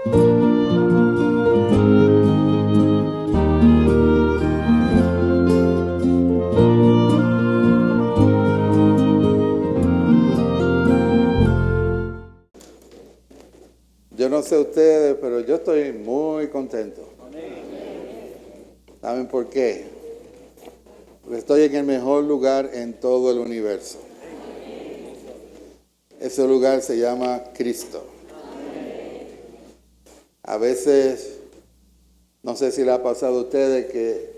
Yo no sé ustedes, pero yo estoy muy contento. ¿Saben por qué? Porque estoy en el mejor lugar en todo el universo. Ese lugar se llama Cristo. A veces, no sé si le ha pasado a ustedes que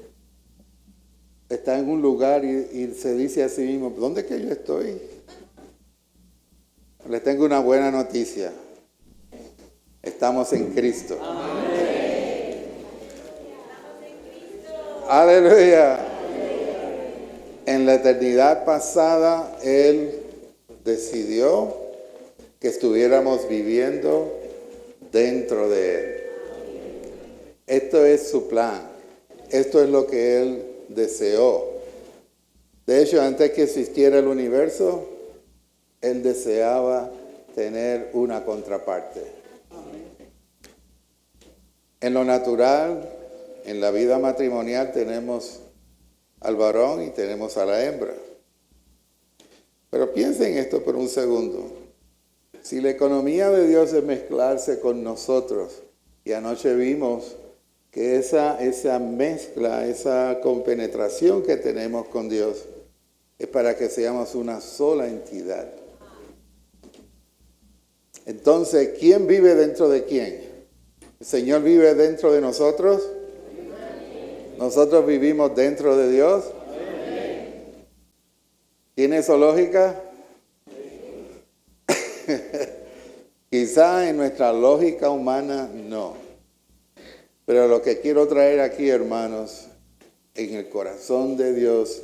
está en un lugar y se dice a sí mismo, ¿dónde es que yo estoy? Les tengo una buena noticia. Estamos en Cristo. Aleluya. En la eternidad pasada, Él decidió que estuviéramos viviendo dentro de Él. Esto es su plan. Esto es lo que Él deseó. De hecho, antes que existiera el universo, Él deseaba tener una contraparte. En lo natural, en la vida matrimonial, tenemos al varón y tenemos a la hembra. Pero piensen esto por un segundo. Si la economía de Dios es mezclarse con nosotros, y anoche vimos que esa mezcla, esa compenetración que tenemos con Dios, es para que seamos una sola entidad. Entonces, ¿quién vive dentro de quién? ¿El Señor vive dentro de nosotros? ¿Nosotros vivimos dentro de Dios? ¿Tiene eso lógica? Quizá en nuestra lógica humana no. Pero lo que quiero traer aquí, hermanos, en el corazón de Dios,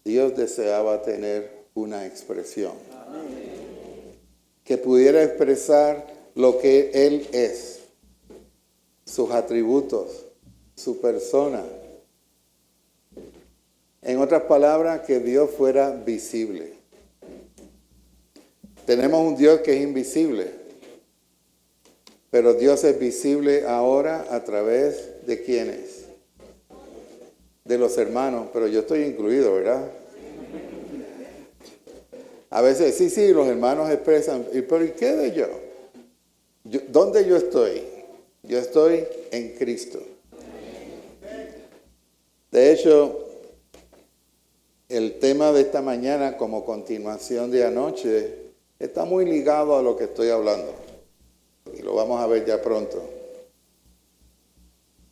Dios deseaba tener una expresión. Que pudiera expresar lo que Él es, sus atributos, su persona. En otras palabras, que Dios fuera visible. Tenemos un Dios que es invisible, pero Dios es visible ahora a través de ¿quiénes? De los hermanos, pero yo estoy incluido, ¿verdad? A veces, sí, los hermanos expresan, pero ¿y qué de yo? ¿Dónde yo estoy? Yo estoy en Cristo. De hecho, el tema de esta mañana, como continuación de anoche, está muy ligado a lo que estoy hablando. Y lo vamos a ver ya pronto.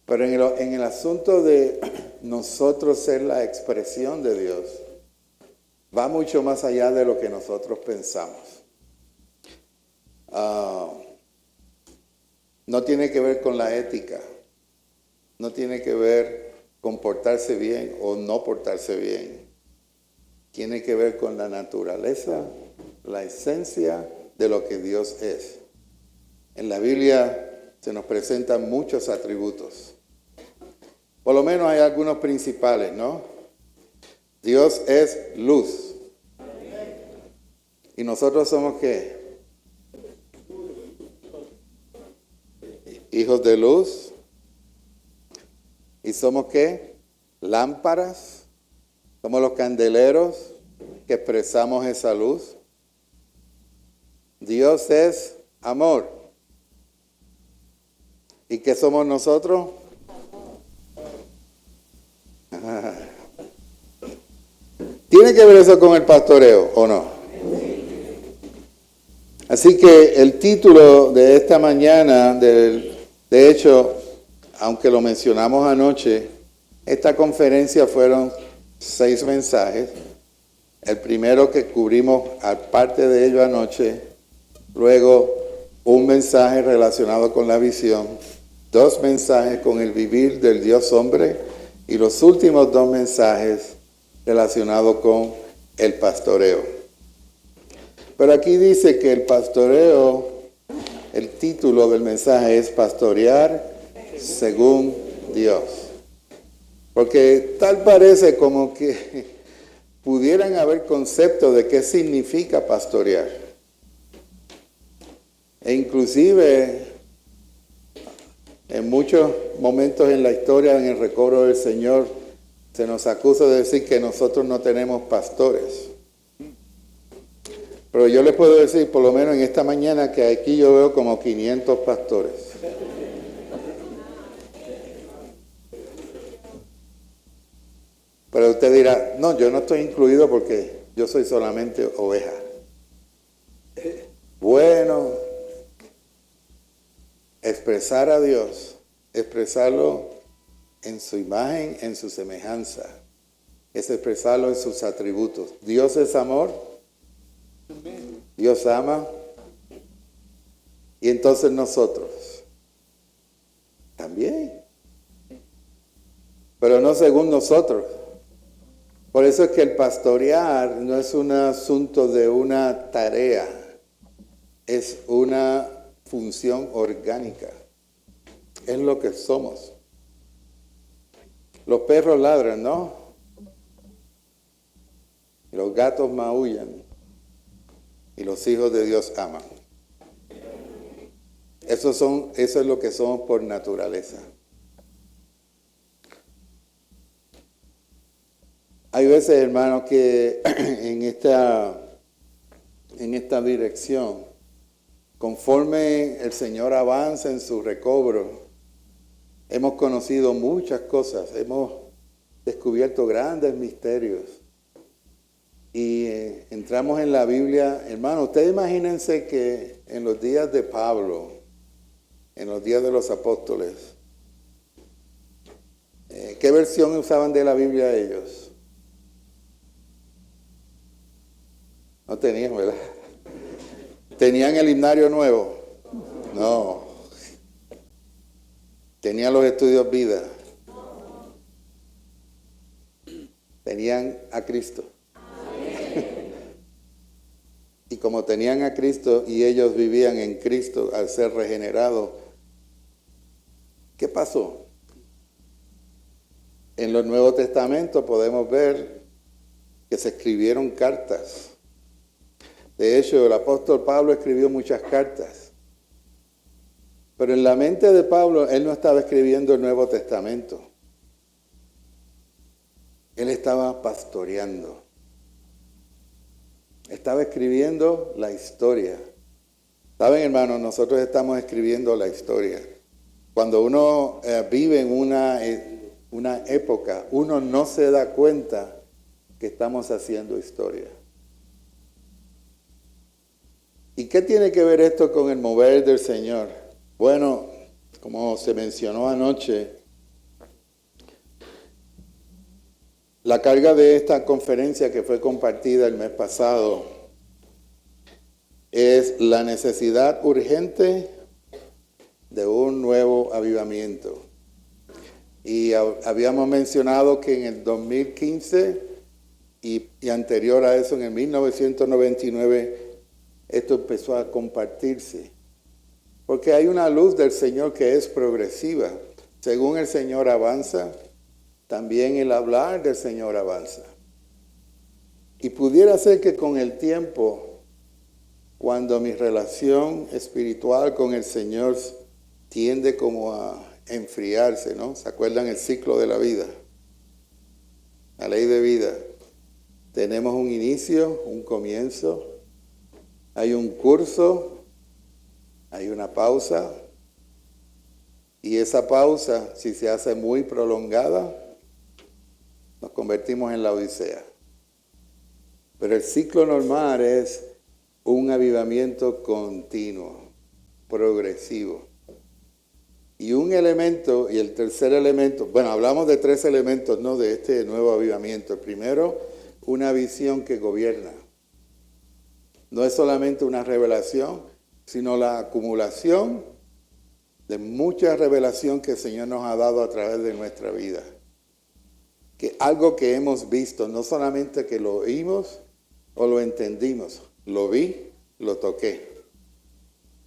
Pero en el asunto de nosotros ser la expresión de Dios, va mucho más allá de lo que nosotros pensamos. No tiene que ver con la ética. No tiene que ver con portarse bien o no portarse bien. Tiene que ver con la naturaleza, la esencia de lo que Dios es. En la Biblia se nos presentan muchos atributos. Por lo menos hay algunos principales, ¿no? Dios es luz. ¿Y nosotros somos qué? Hijos de luz. ¿Y somos qué? Lámparas. Somos los candeleros que expresamos esa luz. Dios es amor. ¿Y qué somos nosotros? ¿Tiene que ver eso con el pastoreo o no? Así que el título de esta mañana, de hecho, aunque lo mencionamos anoche, esta conferencia fueron 6 mensajes. El primero que cubrimos aparte de ello anoche, luego un mensaje relacionado con la visión, 2 mensajes con el vivir del Dios hombre y los últimos 2 mensajes relacionados con el pastoreo. Pero aquí dice que el pastoreo, el título del mensaje es Pastorear según Dios. Porque tal parece como que pudieran haber conceptos de qué significa pastorear. E inclusive En muchos momentos en la historia, en el recobro del Señor, se nos acusa de decir que nosotros no tenemos pastores. Pero yo les puedo decir, por lo menos en esta mañana, que aquí yo veo como 500 pastores. Pero usted dirá, no, yo no estoy incluido porque yo soy solamente oveja. Bueno, expresar a Dios, expresarlo en su imagen, en su semejanza, es expresarlo en sus atributos. Dios es amor, Dios ama, y entonces nosotros también, pero no según nosotros. Por eso es que el pastorear no es un asunto de una tarea, es una función orgánica, es lo que somos. Los perros ladran, ¿no? Y los gatos maullan, y los hijos de Dios aman. Eso es lo que somos por naturaleza. Hay veces, hermanos, que en esta dirección, conforme el Señor avanza en su recobro, hemos conocido muchas cosas, hemos descubierto grandes misterios. Y entramos en la Biblia, hermano, ustedes imagínense que en los días de Pablo, en los días de los apóstoles, ¿qué versión usaban de la Biblia ellos? No tenían, ¿verdad? ¿Tenían el himnario nuevo? No. ¿Tenían los estudios vida? ¿Tenían a Cristo? Y como tenían a Cristo y ellos vivían en Cristo al ser regenerados, ¿qué pasó? En los Nuevos Testamentos podemos ver que se escribieron cartas. De hecho, el apóstol Pablo escribió muchas cartas. Pero en la mente de Pablo, él no estaba escribiendo el Nuevo Testamento. Él estaba pastoreando. Estaba escribiendo la historia. ¿Saben, hermanos? Nosotros estamos escribiendo la historia. Cuando uno vive en una época, uno no se da cuenta que estamos haciendo historia. ¿Y qué tiene que ver esto con el mover del Señor? Bueno, como se mencionó anoche, la carga de esta conferencia que fue compartida el mes pasado es la necesidad urgente de un nuevo avivamiento. Y habíamos mencionado que en el 2015 y anterior a eso, en el 1999, esto empezó a compartirse. Porque hay una luz del Señor que es progresiva. Según el Señor avanza, también el hablar del Señor avanza. Y pudiera ser que con el tiempo, cuando mi relación espiritual con el Señor tiende como a enfriarse, ¿no? ¿Se acuerdan el ciclo de la vida? La ley de vida. Tenemos un inicio, un comienzo, hay un curso, hay una pausa, y esa pausa, si se hace muy prolongada, nos convertimos en la Odisea. Pero el ciclo normal es un avivamiento continuo, progresivo. Y un elemento, y el tercer elemento, bueno, hablamos de tres elementos, ¿no?, de este nuevo avivamiento. El primero, una visión que gobierna. No es solamente una revelación, sino la acumulación de mucha revelación que el Señor nos ha dado a través de nuestra vida. Que algo que hemos visto, no solamente que lo oímos o lo entendimos, lo vi, lo toqué.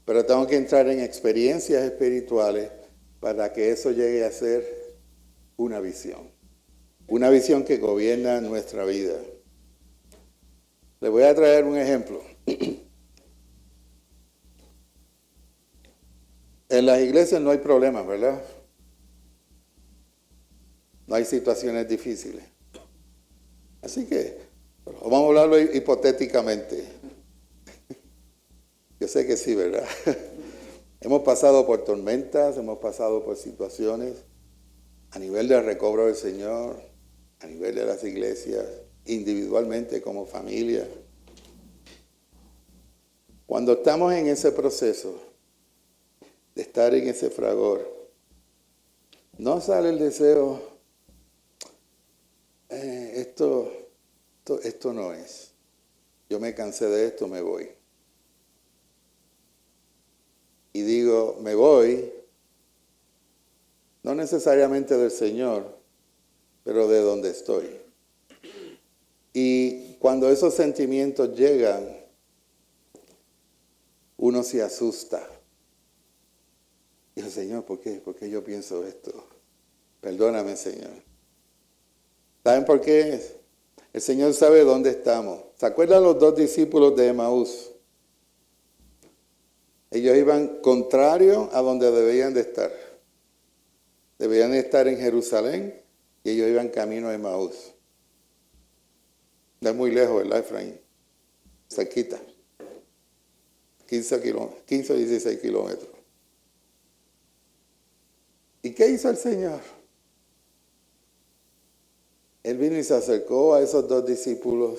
Pero tengo que entrar en experiencias espirituales para que eso llegue a ser una visión que gobierna nuestra vida. Les voy a traer un ejemplo. En las iglesias no hay problemas, ¿verdad? No hay situaciones difíciles. Así que vamos a hablarlo hipotéticamente. Yo sé que sí, ¿verdad? Hemos pasado por tormentas, hemos pasado por situaciones a nivel del recobro del Señor, a nivel de las iglesias, individualmente como familia. Cuando estamos en ese proceso de estar en ese fragor, no sale el deseo, esto no es. Yo me cansé de esto, me voy. Y digo, me voy, no necesariamente del Señor, pero de donde estoy. Y cuando esos sentimientos llegan, uno se asusta. Dice, Señor, ¿por qué? ¿Por qué yo pienso esto? Perdóname, Señor. ¿Saben por qué? El Señor sabe dónde estamos. ¿Se acuerdan los dos discípulos de Emaús? Ellos iban contrario a donde debían de estar. Debían de estar en Jerusalén y ellos iban camino a Emaús. No es muy lejos, ¿verdad, Efraín? Cerquita. 15 o 16 kilómetros. ¿Y qué hizo el Señor? Él vino y se acercó a esos dos discípulos.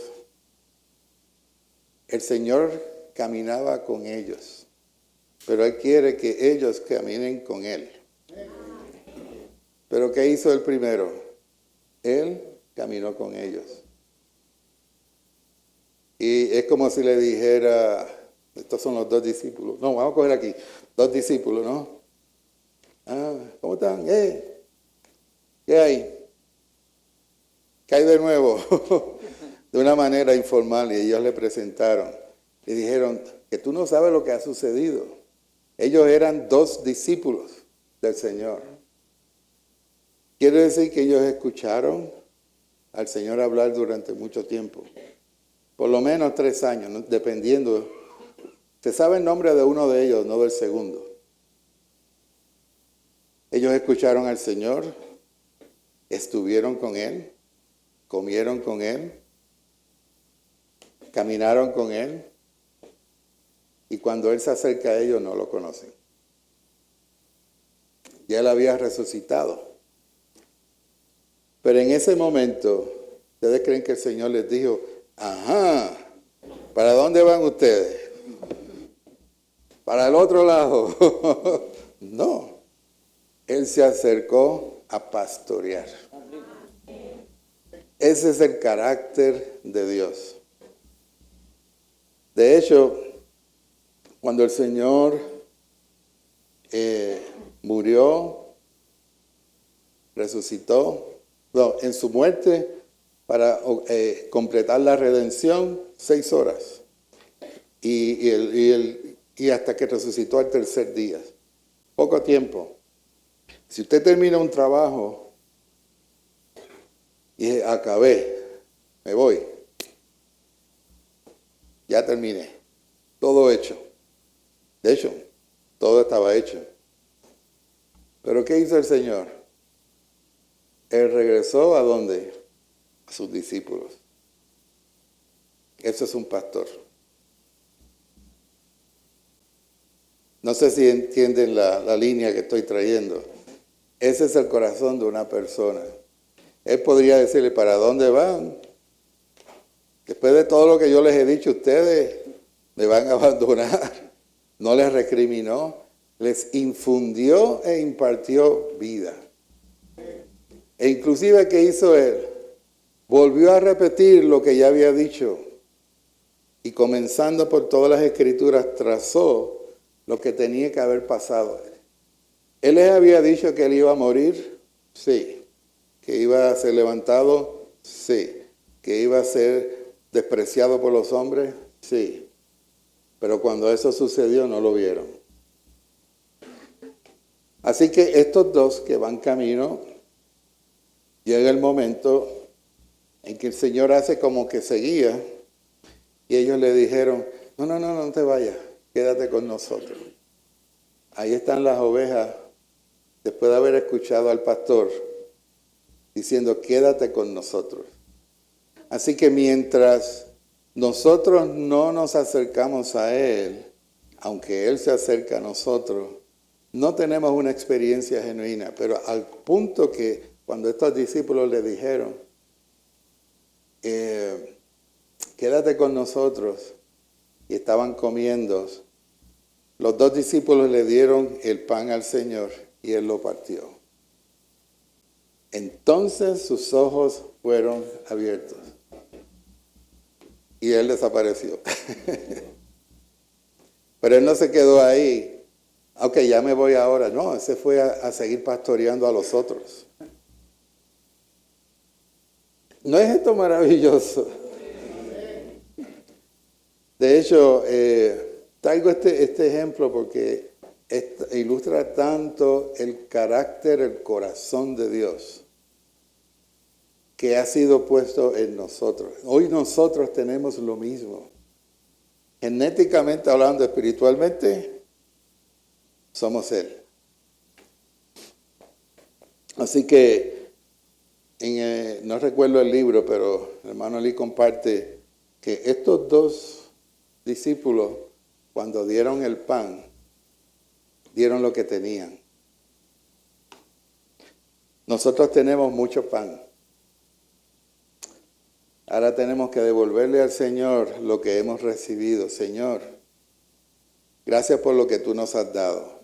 El Señor caminaba con ellos, pero Él quiere que ellos caminen con Él. ¿Pero qué hizo el primero? Él caminó con ellos. Y es como si le dijera, estos son los dos discípulos. No, vamos a coger aquí, dos discípulos, ¿no? Ah, ¿cómo están? ¿Qué hay? ¿Qué hay de nuevo? De una manera informal, y ellos le presentaron. Le dijeron que tú no sabes lo que ha sucedido. Ellos eran dos discípulos del Señor. Quiere decir que ellos escucharon al Señor hablar durante mucho tiempo. Por lo menos 3 años, ¿no? Dependiendo. Se sabe el nombre de uno de ellos, no del segundo. Ellos escucharon al Señor, estuvieron con Él, comieron con Él, caminaron con Él, y cuando Él se acerca a ellos no lo conocen. Ya Él había resucitado. Pero en ese momento, ¿ustedes creen que el Señor les dijo, ajá, ¿para dónde van ustedes? ¿Para el otro lado? No. Él se acercó a pastorear. Ese es el carácter de Dios. De hecho, cuando el Señor murió, resucitó, en su muerte, para completar la redención, 6 horas. Y hasta que resucitó al tercer día. Poco tiempo. Si usted termina un trabajo y acabé, me voy, ya terminé, todo hecho. De hecho, todo estaba hecho. Pero ¿qué hizo el Señor? Él regresó ¿a dónde? A sus discípulos. Eso es un pastor. No sé si entienden la línea que estoy trayendo. Ese es el corazón de una persona. Él podría decirle, ¿para dónde van? Después de todo lo que yo les he dicho, ustedes me van a abandonar. No les recriminó, les infundió e impartió vida. E inclusive, ¿qué hizo él? Volvió a repetir lo que ya había dicho. Y comenzando por todas las escrituras, trazó lo que tenía que haber pasado. Él les había dicho que él iba a morir, sí. Que iba a ser levantado, sí. Que iba a ser despreciado por los hombres, sí. Pero cuando eso sucedió no lo vieron. Así que estos dos que van camino, llega el momento en que el Señor hace como que seguía y ellos le dijeron, no te vayas, quédate con nosotros. Ahí están las ovejas, después de haber escuchado al pastor diciendo, quédate con nosotros. Así que mientras nosotros no nos acercamos a Él, aunque Él se acerca a nosotros, no tenemos una experiencia genuina. Pero al punto que cuando estos discípulos le dijeron, quédate con nosotros, y estaban comiendo, los dos discípulos le dieron el pan al Señor y Él lo partió. Entonces sus ojos fueron abiertos y Él desapareció. Pero Él no se quedó ahí. Ok, ya me voy ahora. No, Él se fue a seguir pastoreando a los otros. ¿No es esto maravilloso? De hecho, traigo este ejemplo porque ilustra tanto el carácter, el corazón de Dios que ha sido puesto en nosotros. Hoy nosotros tenemos lo mismo. Genéticamente hablando, espiritualmente, somos Él. Así que, no recuerdo el libro, pero el hermano Lee comparte que estos dos discípulos, cuando dieron el pan, dieron lo que tenían. Nosotros tenemos mucho pan. Ahora tenemos que devolverle al Señor lo que hemos recibido. Señor, gracias por lo que tú nos has dado.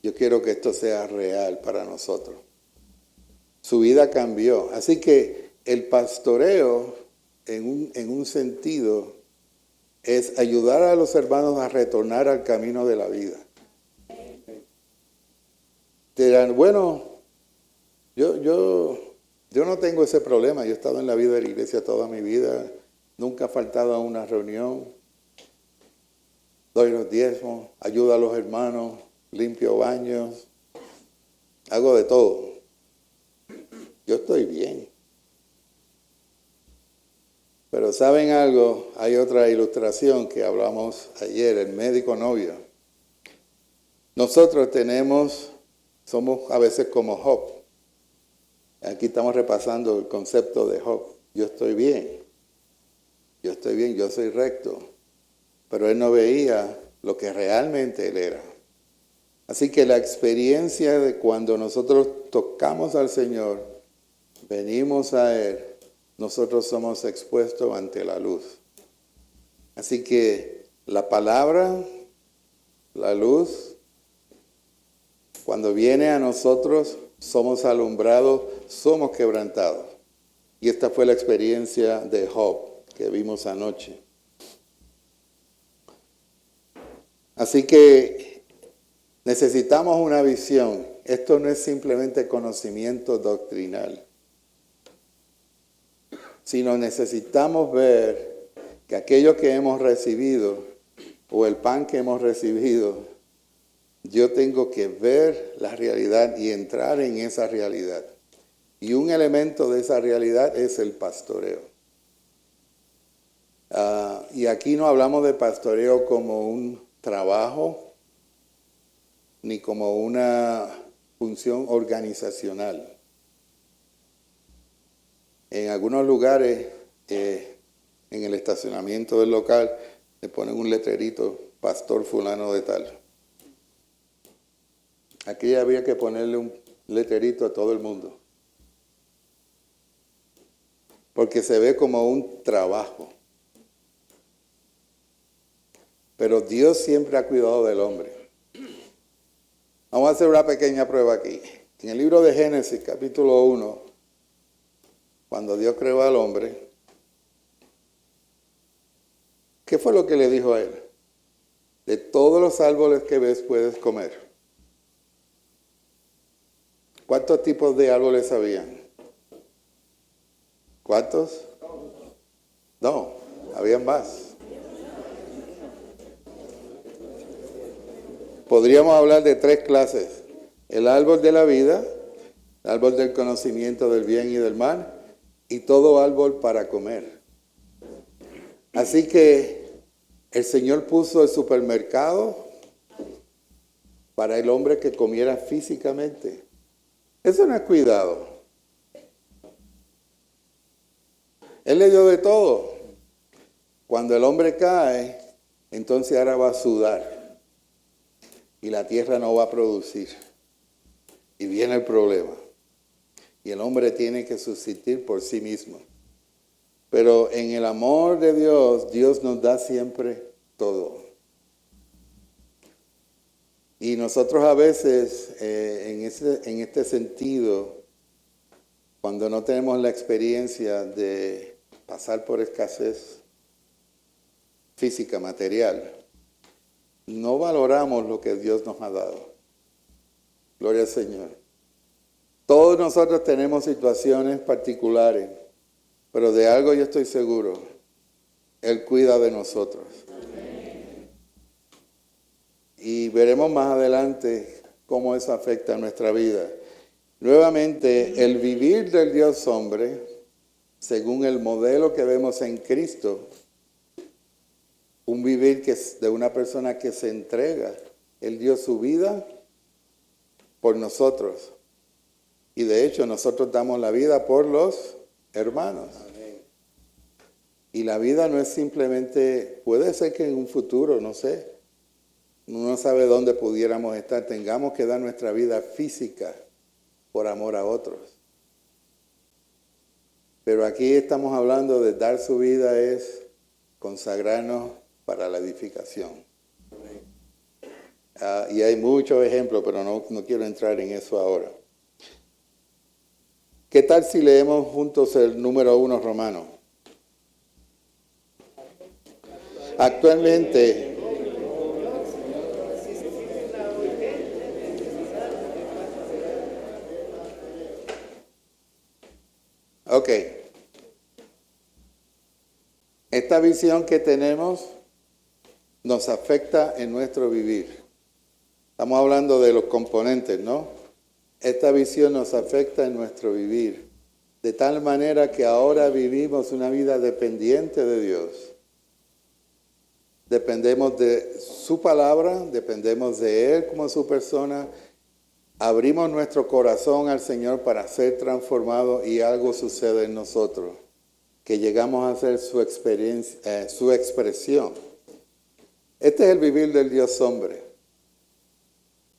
Yo quiero que esto sea real para nosotros. Su vida cambió. Así que el pastoreo, en un sentido, es ayudar a los hermanos a retornar al camino de la vida. Dirán, bueno, yo no tengo ese problema. Yo he estado en la vida de la iglesia toda mi vida. Nunca he faltado a una reunión. Doy los diezmos, ayudo a los hermanos, limpio baños. Hago de todo. Yo estoy bien. Pero ¿saben algo? Hay otra ilustración que hablamos ayer, el médico novio. Nosotros somos a veces como Job. Aquí estamos repasando el concepto de Job. Yo estoy bien, yo soy recto. Pero él no veía lo que realmente él era. Así que la experiencia de cuando nosotros tocamos al Señor, venimos a Él, nosotros somos expuestos ante la luz. Así que la palabra, la luz, cuando viene a nosotros, somos alumbrados, somos quebrantados. Y esta fue la experiencia de Job que vimos anoche. Así que necesitamos una visión. Esto no es simplemente conocimiento doctrinal, sino necesitamos ver que aquello que hemos recibido o el pan que hemos recibido, yo tengo que ver la realidad y entrar en esa realidad. Y un elemento de esa realidad es el pastoreo. Y aquí no hablamos de pastoreo como un trabajo ni como una función organizacional. En algunos lugares, en el estacionamiento del local, le ponen un letrerito, pastor fulano de tal. Aquí había que ponerle un letrerito a todo el mundo, porque se ve como un trabajo. Pero Dios siempre ha cuidado del hombre. Vamos a hacer una pequeña prueba aquí. En el libro de Génesis, capítulo 1, cuando Dios creó al hombre, ¿qué fue lo que le dijo a él? De todos los árboles que ves puedes comer. ¿Cuántos tipos de árboles habían? ¿Cuántos? No, habían más. Podríamos hablar de 3 clases. El árbol de la vida, el árbol del conocimiento del bien y del mal, y todo árbol para comer. Así que el Señor puso el supermercado para el hombre que comiera físicamente. Eso no es cuidado. Él le dio de todo. Cuando el hombre cae, entonces ahora va a sudar y la tierra no va a producir. Y viene el problema. Y el hombre tiene que subsistir por sí mismo. Pero en el amor de Dios, Dios nos da siempre todo. Y nosotros a veces, en este sentido, cuando no tenemos la experiencia de pasar por escasez física, material, no valoramos lo que Dios nos ha dado. Gloria al Señor. Todos nosotros tenemos situaciones particulares, pero de algo yo estoy seguro, Él cuida de nosotros. Y veremos más adelante cómo eso afecta a nuestra vida. Nuevamente, el vivir del Dios hombre, según el modelo que vemos en Cristo, un vivir que es de una persona que se entrega. Él dio su vida por nosotros. Y de hecho, nosotros damos la vida por los hermanos. Y la vida no es simplemente, puede ser que en un futuro, no sé, uno no sabe dónde pudiéramos estar, tengamos que dar nuestra vida física por amor a otros. Pero aquí estamos hablando de dar su vida es consagrarnos para la edificación. Y hay muchos ejemplos, pero no quiero entrar en eso ahora. ¿Qué tal si leemos juntos el número 1 romano? Actualmente, ok, esta visión que tenemos nos afecta en nuestro vivir. Estamos hablando de los componentes, ¿no? Esta visión nos afecta en nuestro vivir, de tal manera que ahora vivimos una vida dependiente de Dios. Dependemos de su palabra, dependemos de Él como su persona. Abrimos nuestro corazón al Señor para ser transformados y algo sucede en nosotros, que llegamos a ser su experiencia, su expresión. Este es el vivir del Dios hombre.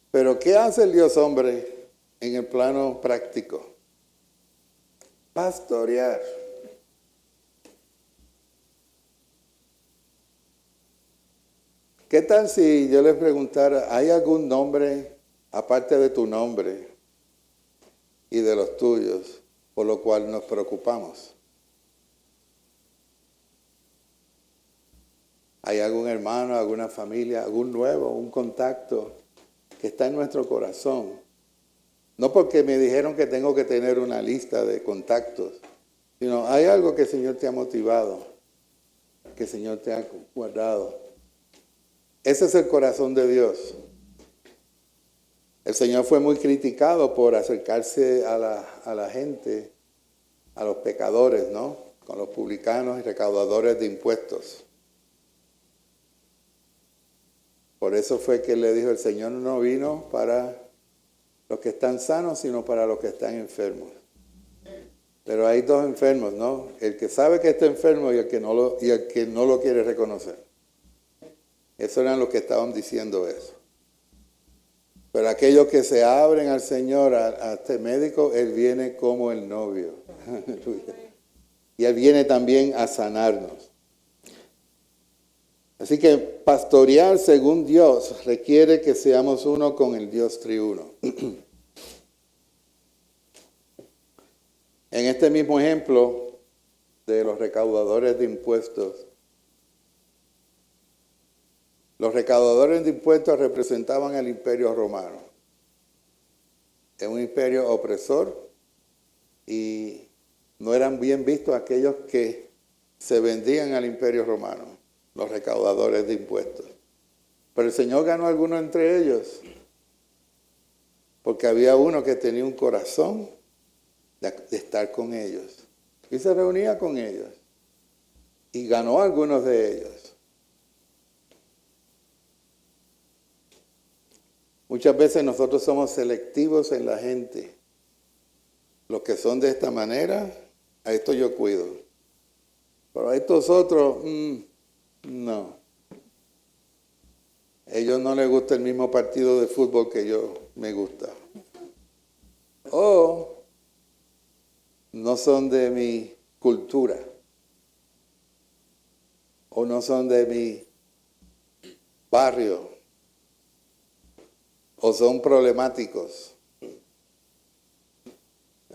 Pero ¿qué hace el Dios hombre en el plano práctico? Pastorear. ¿Qué tal si yo les preguntara, ¿hay algún nombre, aparte de tu nombre y de los tuyos, por lo cual nos preocupamos? ¿Hay algún hermano, alguna familia, algún nuevo, un contacto que está en nuestro corazón? No porque me dijeron que tengo que tener una lista de contactos, sino hay algo que el Señor te ha motivado, que el Señor te ha guardado. Ese es el corazón de Dios. El Señor fue muy criticado por acercarse a la gente, a los pecadores, ¿no? Con los publicanos y recaudadores de impuestos. Por eso fue que él le dijo, el Señor no vino para los que están sanos, sino para los que están enfermos. Pero hay dos enfermos, ¿no? El que sabe que está enfermo y el que no lo quiere reconocer. Esos eran los que estaban diciendo eso. Pero aquellos que se abren al Señor, a este médico, Él viene como el novio. Y Él viene también a sanarnos. Así que pastorear según Dios requiere que seamos uno con el Dios triuno. En este mismo ejemplo de los recaudadores de impuestos, los recaudadores de impuestos representaban el imperio romano. Es un imperio opresor y no eran bien vistos aquellos que se vendían al imperio romano, los recaudadores de impuestos. Pero el Señor ganó a algunos entre ellos, porque había uno que tenía un corazón de estar con ellos y se reunía con ellos y ganó a algunos de ellos. Muchas veces nosotros somos selectivos en la gente. Los que son de esta manera, a esto yo cuido. Pero a estos otros, no. Ellos no les gusta el mismo partido de fútbol que yo me gusta. O no son de mi cultura. O no son de mi barrio. O son problemáticos.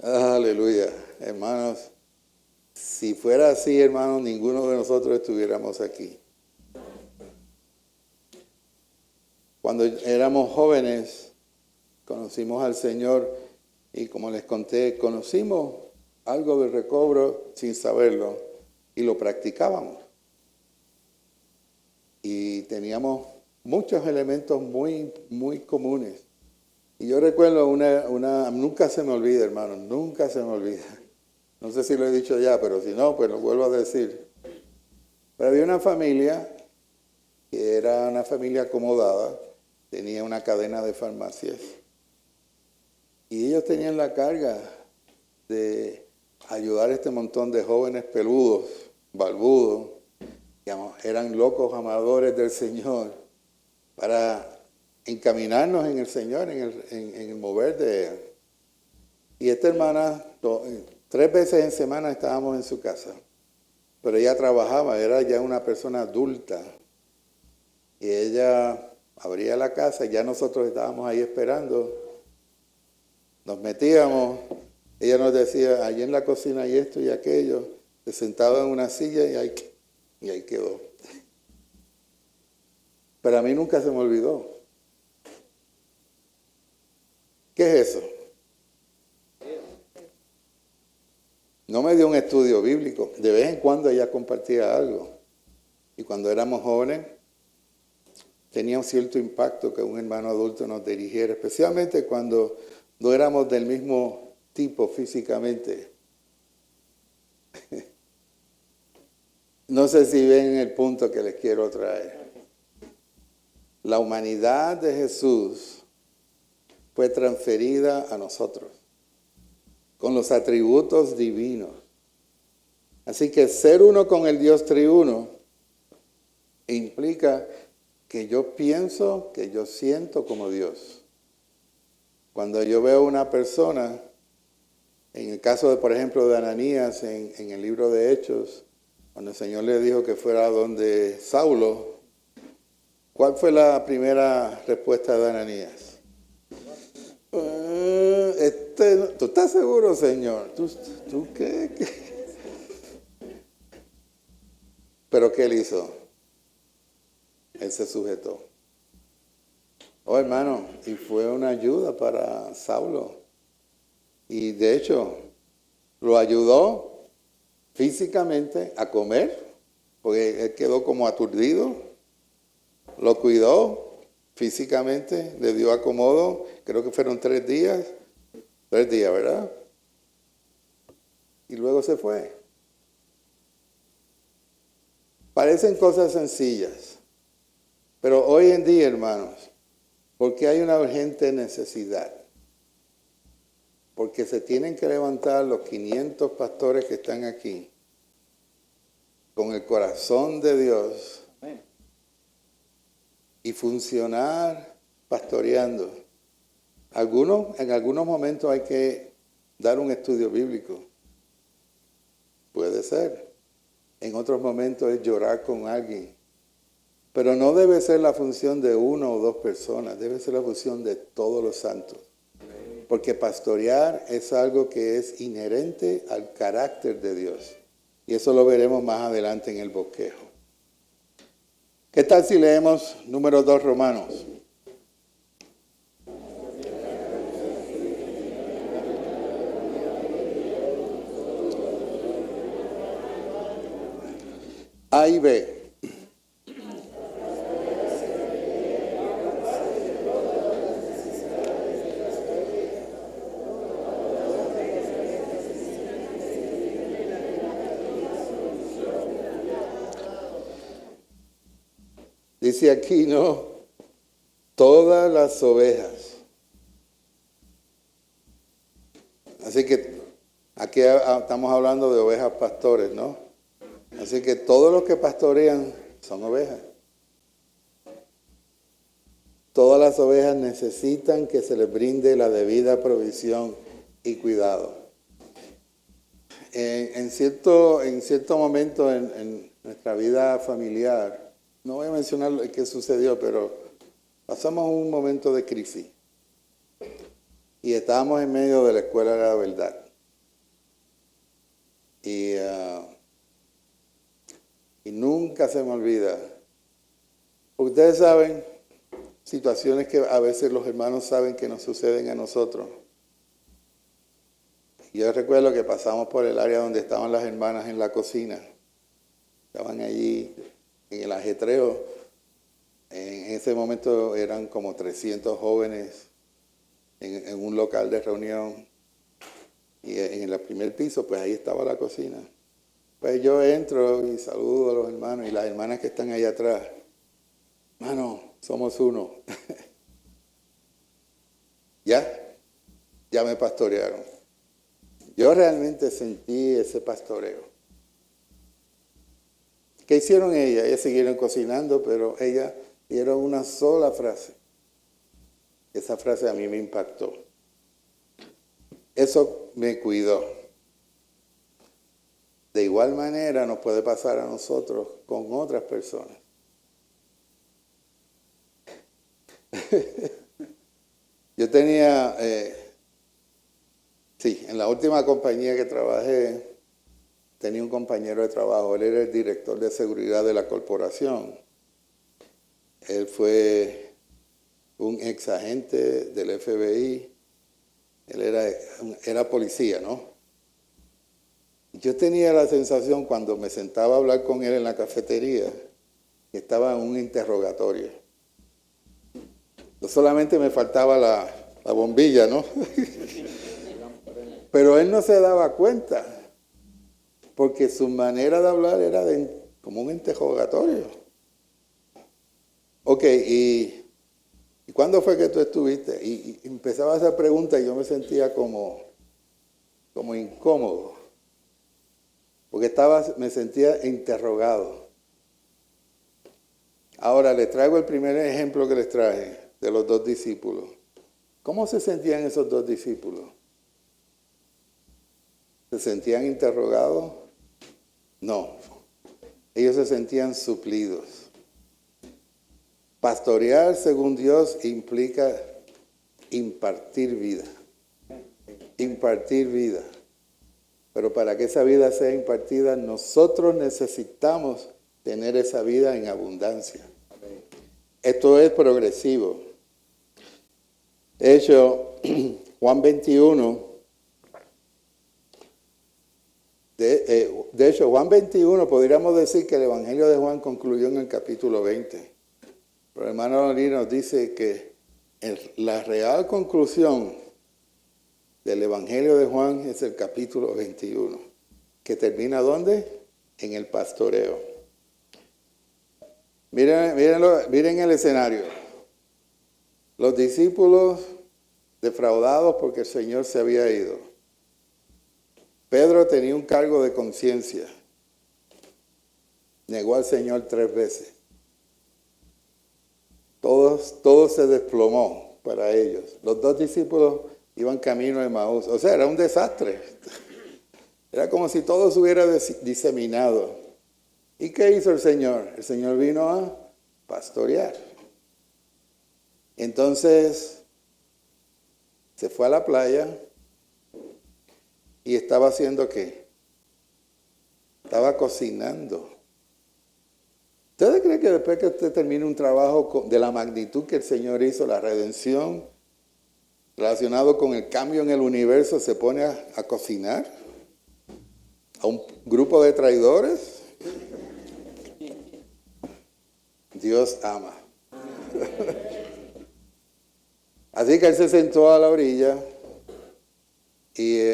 Aleluya, hermanos. Si fuera así, hermanos, ninguno de nosotros estuviéramos aquí. Cuando éramos jóvenes, conocimos al Señor y como les conté, conocimos algo del recobro sin saberlo y lo practicábamos. Y teníamos muchos elementos muy, muy comunes. Y yo recuerdo nunca se me olvida, hermano, nunca se me olvida. No sé si lo he dicho ya, pero si no, pues lo vuelvo a decir. Pero había una familia que era una familia acomodada, tenía una cadena de farmacias. Y ellos tenían la carga de ayudar a este montón de jóvenes peludos, barbudos, digamos, eran locos amadores del Señor, para encaminarnos en el Señor, en el mover de Él. Y esta hermana, 3 veces en semana estábamos en su casa, pero ella trabajaba, era ya una persona adulta, y ella abría la casa, y ya nosotros estábamos ahí esperando, nos metíamos, ella nos decía, allí en la cocina hay esto y aquello, se sentaba en una silla y ahí quedó. Pero a mí nunca se me olvidó. ¿Qué es eso? No me dio un estudio bíblico. De vez en cuando ella compartía algo. Y cuando éramos jóvenes, tenía un cierto impacto que un hermano adulto nos dirigiera, especialmente cuando no éramos del mismo tipo físicamente. No sé si ven el punto que les quiero traer. La humanidad de Jesús fue transferida a nosotros con los atributos divinos. Así que ser uno con el Dios triuno implica que yo pienso, que yo siento como Dios. Cuando yo veo una persona, en el caso de, por ejemplo, de Ananías en el libro de Hechos, cuando el Señor le dijo que fuera donde Saulo, ¿cuál fue la primera respuesta de Ananías? ¿Tú estás seguro, Señor? ¿Tú qué? ¿Pero qué él hizo? Él se sujetó. Oh, hermano, y fue una ayuda para Saulo. Y de hecho, lo ayudó físicamente a comer, porque él quedó como aturdido. Lo cuidó físicamente, le dio acomodo, creo que fueron 3 días. 3 días, ¿verdad? Y luego se fue. Parecen cosas sencillas, pero hoy en día, hermanos, porque hay una urgente necesidad, porque se tienen que levantar los 500 pastores que están aquí con el corazón de Dios y funcionar pastoreando. En algunos momentos hay que dar un estudio bíblico. Puede ser. En otros momentos es llorar con alguien. Pero no debe ser la función de 1 o 2 personas, debe ser la función de todos los santos. Porque pastorear es algo que es inherente al carácter de Dios. Y eso lo veremos más adelante en el bosquejo. ¿Qué tal si leemos número 2 Romanos? A y B. Dice aquí, ¿no? Todo todas las ovejas. Así que aquí estamos hablando de ovejas pastores, ¿no? Así que todos los que pastorean son ovejas. Todas las ovejas necesitan que se les brinde la debida provisión y cuidado. En cierto momento en nuestra vida familiar, no voy a mencionar lo que sucedió, pero pasamos un momento de crisis. Y estábamos en medio de la escuela de la verdad. Y nunca se me olvida. Ustedes saben situaciones que a veces los hermanos saben que nos suceden a nosotros. Yo recuerdo que pasamos por el área donde estaban las hermanas en la cocina. Estaban allí en el ajetreo. En ese momento eran como 300 jóvenes en un local de reunión. Y en el primer piso, pues ahí estaba la cocina. Pues yo entro y saludo a los hermanos y las hermanas que están ahí atrás. Hermano, somos uno. Ya me pastorearon. Yo realmente sentí ese pastoreo. ¿Qué hicieron ellas? Ellas siguieron cocinando, pero ellas dieron una sola frase. Esa frase a mí me impactó. Eso me cuidó. De igual manera nos puede pasar a nosotros con otras personas. Yo tenía, en la última compañía que trabajé, tenía un compañero de trabajo. Él era el director de seguridad de la corporación. Él fue un ex agente del FBI. Él era policía, ¿no? Yo tenía la sensación cuando me sentaba a hablar con él en la cafetería que estaba en un interrogatorio. No solamente me faltaba la bombilla, ¿no? Pero él no se daba cuenta, porque su manera de hablar era como un interrogatorio. Ok, ¿y cuándo fue que tú estuviste? Y empezaba a hacer preguntas y yo me sentía como incómodo, porque me sentía interrogado. Ahora les traigo el primer ejemplo que les traje de los dos discípulos. ¿Cómo se sentían esos dos discípulos? ¿Se sentían interrogados? No, ellos se sentían suplidos. Pastorear según Dios implica impartir vida. Impartir vida. Pero para que esa vida sea impartida, nosotros necesitamos tener esa vida en abundancia. Esto es progresivo. De hecho, Juan 21, Juan 21, podríamos decir que el Evangelio de Juan concluyó en el capítulo 20. Pero el hermano Lori nos dice que la real conclusión del Evangelio de Juan es el capítulo 21, que termina ¿dónde? En el pastoreo. Miren el escenario. Los discípulos defraudados porque el Señor se había ido. Pedro tenía un cargo de conciencia. Negó al Señor 3 veces. Todo se desplomó para ellos. Los 2 discípulos iban camino de Emaús. O sea, era un desastre. Era como si todo se hubiera diseminado. ¿Y qué hizo el Señor? El Señor vino a pastorear. Entonces, se fue a la playa y estaba haciendo ¿qué? Estaba cocinando. ¿Ustedes creen que después que usted termine un trabajo de la magnitud que el Señor hizo, la redención, relacionado con el cambio en el universo, se pone a cocinar? ¿A un grupo de traidores? Dios ama. Así que él se sentó a la orilla y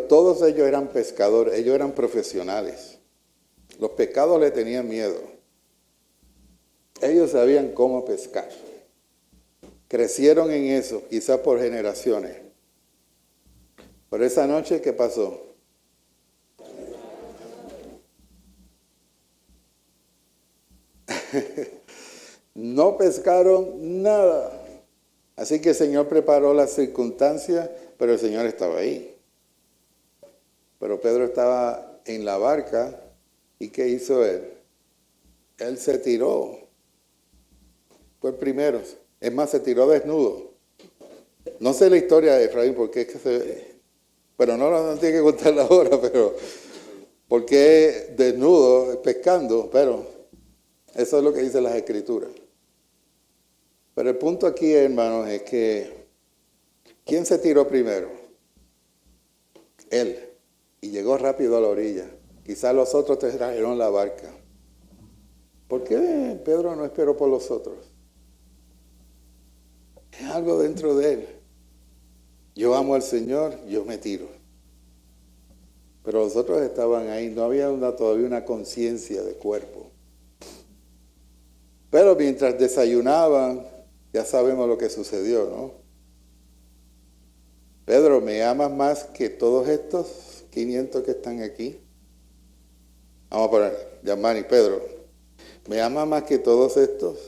todos ellos eran pescadores, ellos eran profesionales. Los pescados le tenían miedo. Ellos sabían cómo pescar. Crecieron en eso, quizás por generaciones. Pero esa noche, ¿qué pasó? No pescaron nada. Así que el Señor preparó las circunstancias, pero el Señor estaba ahí. Pero Pedro estaba en la barca, ¿y qué hizo él? Él se tiró. Fue el primero. Es más, se tiró desnudo. No sé la historia de Efraín, porque es que pero no tiene que contarla ahora, pero porque desnudo, pescando, pero eso es lo que dicen las Escrituras. Pero el punto aquí, hermanos, es que ¿quién se tiró primero? Él. Y llegó rápido a la orilla. Quizás los otros te trajeron la barca. ¿Por qué Pedro no esperó por los otros? Es algo dentro de él. Yo amo al Señor, yo me tiro. Pero los otros estaban ahí, no había todavía una conciencia de cuerpo. Pero mientras desayunaban, ya sabemos lo que sucedió, ¿no? Pedro, ¿me amas más que todos estos 500 que están aquí? Vamos a poner, Yamani, Pedro, ¿me amas más que todos estos?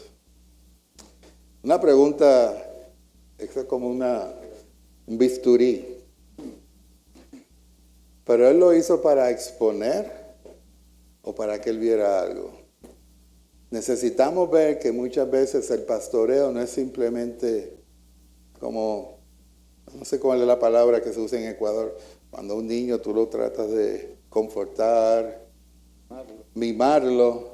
Una pregunta, es como un bisturí. Pero él lo hizo para exponer o para que él viera algo. Necesitamos ver que muchas veces el pastoreo no es simplemente como, no sé cuál es la palabra que se usa en Ecuador, cuando un niño tú lo tratas de confortar, mimarlo.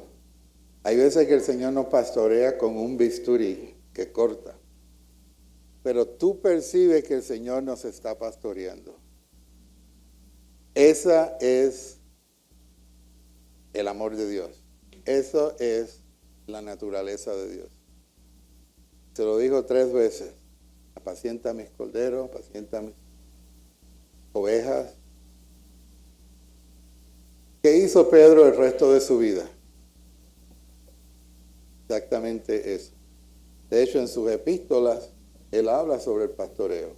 Hay veces que el Señor nos pastorea con un bisturí que corta. Pero tú percibes que el Señor nos está pastoreando. Esa es el amor de Dios. Eso es la naturaleza de Dios. Se lo dijo 3 veces. Apacienta mis corderos, apacienta mis ovejas. ¿Qué hizo Pedro el resto de su vida? Exactamente eso. De hecho, en sus epístolas, él habla sobre el pastoreo.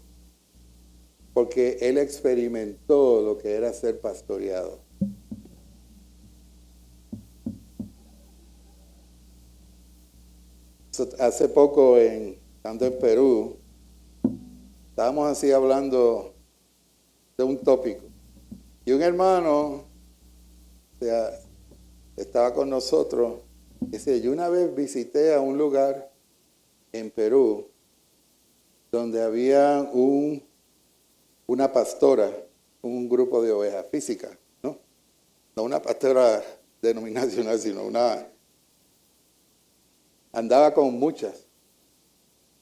Porque él experimentó lo que era ser pastoreado. Hace poco, estando en Perú, estábamos así hablando de un tópico. Y un hermano estaba con nosotros. Dice, yo una vez visité a un lugar en Perú donde había una pastora, un grupo de ovejas físicas, ¿no? No una pastora denominacional, sino andaba con muchas.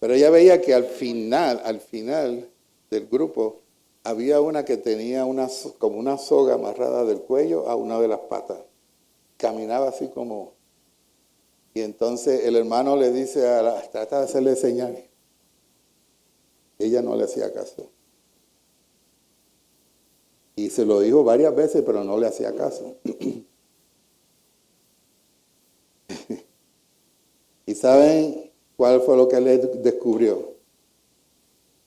Pero ella veía que al final del grupo, había una que tenía como una soga amarrada del cuello a una de las patas. Caminaba así como... Y entonces el hermano le dice trata de hacerle señales. Ella no le hacía caso. Y se lo dijo varias veces, pero no le hacía caso. ¿Y saben cuál fue lo que él descubrió?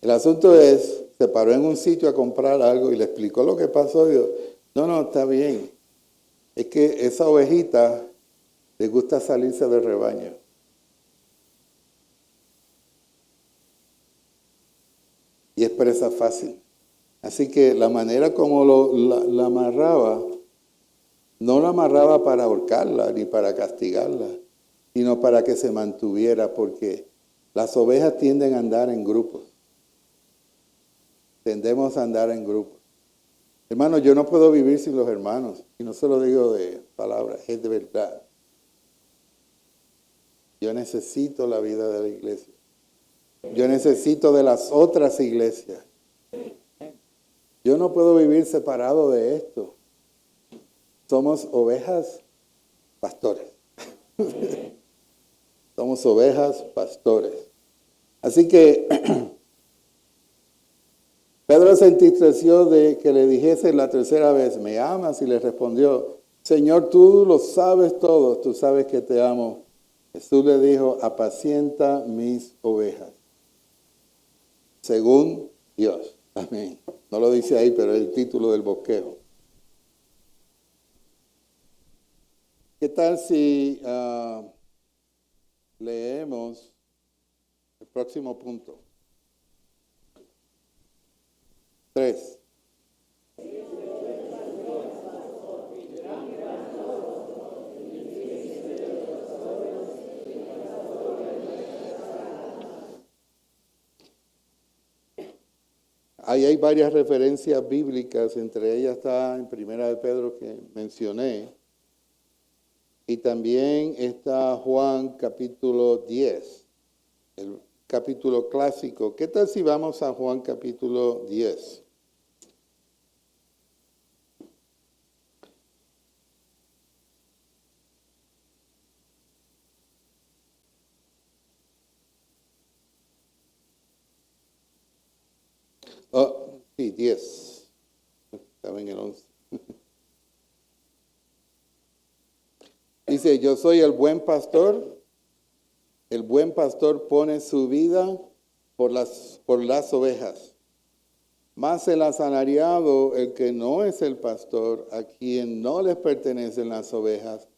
El asunto es, se paró en un sitio a comprar algo y le explicó lo que pasó. Y dijo, no, está bien. Es que esa ovejita le gusta salirse del rebaño. Y es presa fácil. Así que la manera como la amarraba, no la amarraba para ahorcarla ni para castigarla, sino para que se mantuviera, porque las ovejas tienden a andar en grupos. Tendemos a andar en grupos. Hermanos, yo no puedo vivir sin los hermanos, y no se lo digo de palabras, es de verdad. Yo necesito la vida de la iglesia. Yo necesito de las otras iglesias. Yo no puedo vivir separado de esto. Somos ovejas pastores. Somos ovejas pastores. Así que Pedro se entristeció de que le dijese la tercera vez, ¿me amas? Y le respondió, Señor, tú lo sabes todo, tú sabes que te amo. Jesús le dijo, apacienta mis ovejas, según Dios. Amén. No lo dice ahí, pero es el título del bosquejo. ¿Qué tal si leemos el próximo punto? 3. Ahí hay varias referencias bíblicas, entre ellas está en Primera de Pedro que mencioné, y también está Juan capítulo 10, el capítulo clásico. ¿Qué tal si vamos a Juan capítulo 10? Oh, sí, 10. Estaba en el 11. Dice, yo soy el buen pastor. El buen pastor pone su vida por las ovejas. Mas el asalariado, el que no es el pastor, a quien no les pertenecen las ovejas,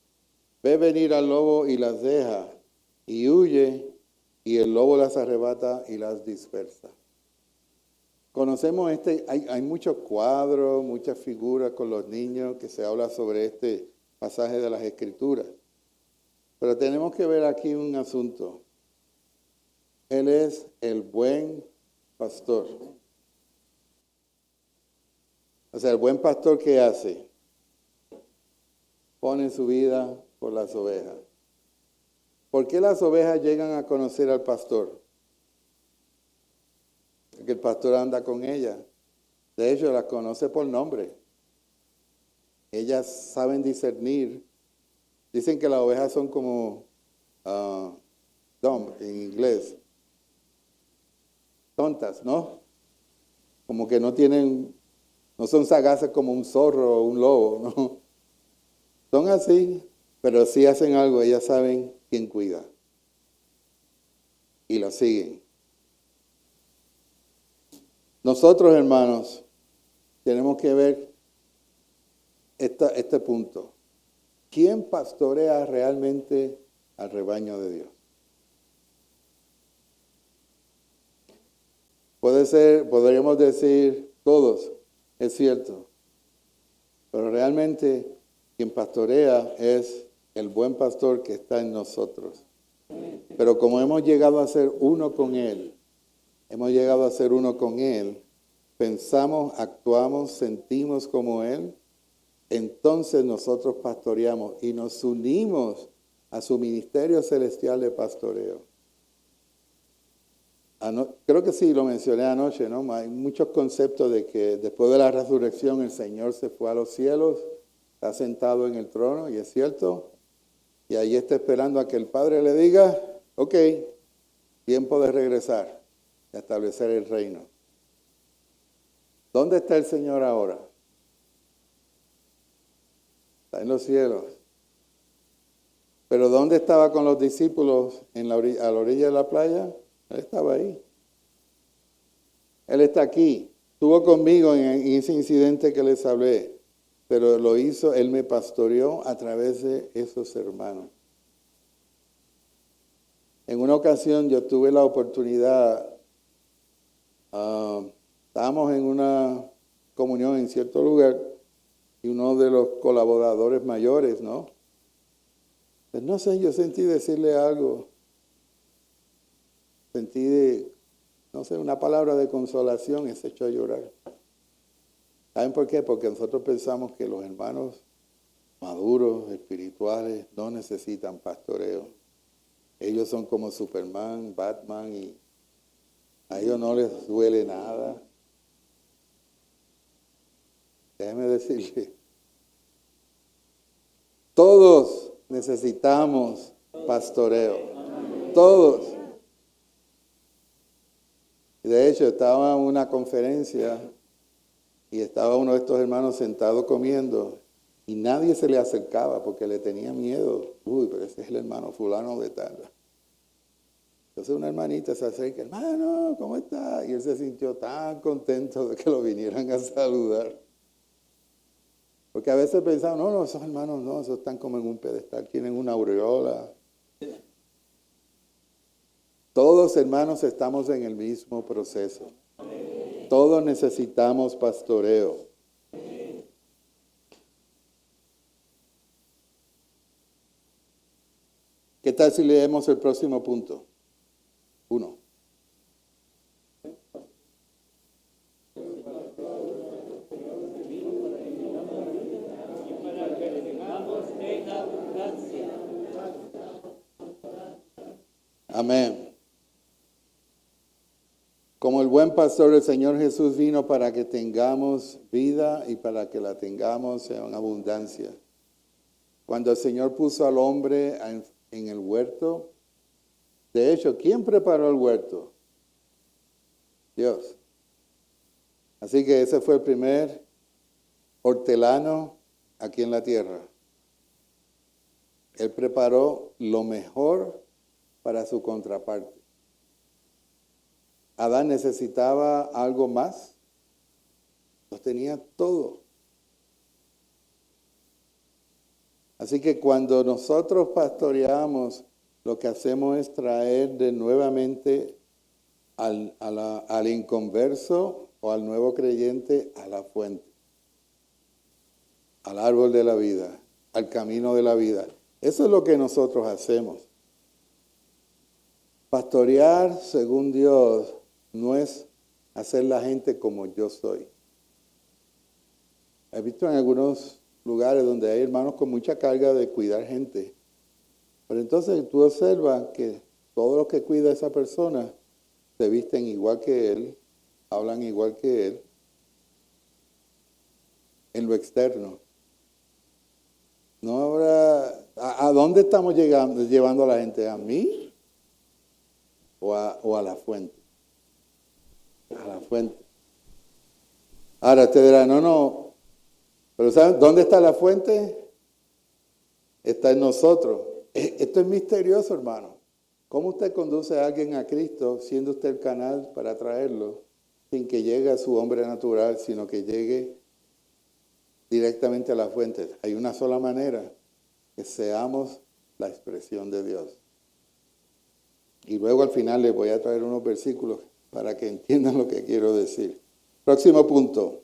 ve venir al lobo y las deja, y huye, y el lobo las arrebata y las dispersa. Conocemos hay muchos cuadros, muchas figuras con los niños que se habla sobre este pasaje de las Escrituras. Pero tenemos que ver aquí un asunto. Él es el buen pastor. O sea, el buen pastor, ¿qué hace? Pone su vida por las ovejas. ¿Por qué las ovejas llegan a conocer al pastor? Porque el pastor anda con ellas. De hecho, las conoce por nombre. Ellas saben discernir. Dicen que las ovejas son como dumb en inglés. Tontas, ¿no? Como que no son sagaces como un zorro o un lobo, ¿no? Son así, pero si hacen algo, ellas saben quién cuida. Y lo siguen. Nosotros, hermanos, tenemos que ver este punto. ¿Quién pastorea realmente al rebaño de Dios? Podríamos decir todos, es cierto, pero realmente quien pastorea es el buen pastor que está en nosotros. Pero como hemos llegado a ser uno con Él, pensamos, actuamos, sentimos como Él, entonces nosotros pastoreamos y nos unimos a su ministerio celestial de pastoreo. Creo que sí, lo mencioné anoche, ¿no? Hay muchos conceptos de que después de la resurrección el Señor se fue a los cielos, está sentado en el trono, y es cierto, y ahí está esperando a que el Padre le diga, ok, tiempo de regresar y establecer el reino. ¿Dónde está el Señor ahora? Está en los cielos. Pero ¿dónde estaba con los discípulos a la orilla de la playa? Él estaba ahí. Él está aquí. Estuvo conmigo en ese incidente que les hablé, pero lo hizo, Él me pastoreó a través de esos hermanos. En una ocasión yo tuve la oportunidad, estábamos en una comunión en cierto lugar y uno de los colaboradores mayores, ¿no? Pues no sé, yo sentí decirle algo. Una palabra de consolación y se echó a llorar. ¿Saben por qué? Porque nosotros pensamos que los hermanos maduros, espirituales, no necesitan pastoreo. Ellos son como Superman, Batman, y a ellos no les duele nada. Déjeme decirle, todos necesitamos pastoreo. Todos. De hecho, estaba en una conferencia y estaba uno de estos hermanos sentado comiendo Y nadie se le acercaba porque le tenía miedo. Uy, pero ese es el hermano fulano de tal. Entonces una hermanita se acerca, hermano, ¿cómo está? Y él se sintió tan contento de que lo vinieran a saludar. Porque a veces pensamos, no, esos hermanos no, esos están como en un pedestal, tienen una aureola. Todos, hermanos, estamos en el mismo proceso. Todos necesitamos pastoreo. ¿Qué tal si leemos el próximo punto? 1. Amén. Como el buen pastor, el Señor Jesús vino para que tengamos vida y para que la tengamos en abundancia. Cuando el Señor puso al hombre en el huerto, de hecho, ¿quién preparó el huerto? Dios. Así que ese fue el primer hortelano aquí en la tierra. Él preparó lo mejor para su contraparte. Adán necesitaba algo más. Lo tenía todo. Así que cuando nosotros pastoreamos, lo que hacemos es traer de nuevamente al inconverso o al nuevo creyente a la fuente, al árbol de la vida, al camino de la vida. Eso es lo que nosotros hacemos. Pastorear según Dios no es hacer la gente como yo soy. He visto en algunos lugares donde hay hermanos con mucha carga de cuidar gente. Pero entonces tú observas que todos los que cuida a esa persona se visten igual que él, hablan igual que él, en lo externo. No habrá, ¿a dónde estamos llevando a la gente? ¿A mí o a la fuente? A la fuente. Ahora te dirán, no, pero ¿saben dónde está la fuente? Está en nosotros. Esto es misterioso, hermano. ¿Cómo usted conduce a alguien a Cristo siendo usted el canal para traerlo sin que llegue a su hombre natural, sino que llegue directamente a la fuente? Hay una sola manera, que seamos la expresión de Dios. Y luego al final les voy a traer unos versículos para que entiendan lo que quiero decir. Próximo punto.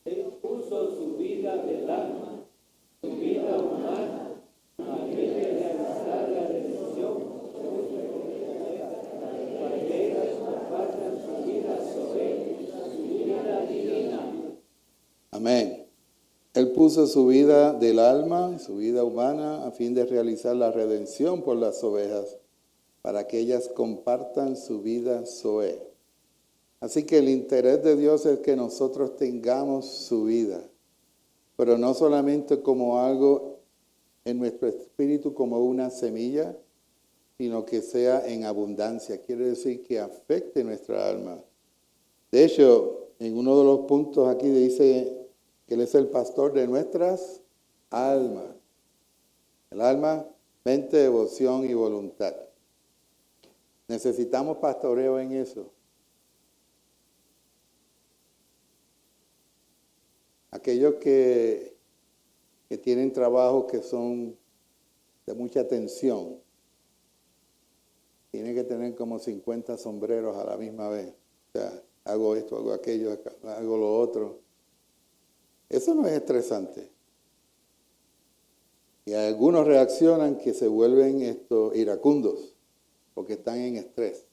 Él puso su vida del alma, su vida humana, a fin de realizar la redención, para que ellos compartan su vida sobre su vida divina. Amén. Él puso su vida del alma, su vida humana, a fin de realizar la redención por las ovejas, para que ellas compartan su vida zoe. Así que el interés de Dios es que nosotros tengamos su vida, pero no solamente como algo en nuestro espíritu, como una semilla, sino que sea en abundancia. Quiere decir que afecte nuestra alma. De hecho, en uno de los puntos aquí dice que Él es el pastor de nuestras almas. El alma, mente, devoción y voluntad. Necesitamos pastoreo en eso. Aquellos que tienen trabajos que son de mucha tensión, tienen que tener como 50 sombreros a la misma vez. O sea, hago esto, hago aquello, hago lo otro. Eso no es estresante. Y algunos reaccionan que se vuelven iracundos porque están en estrés.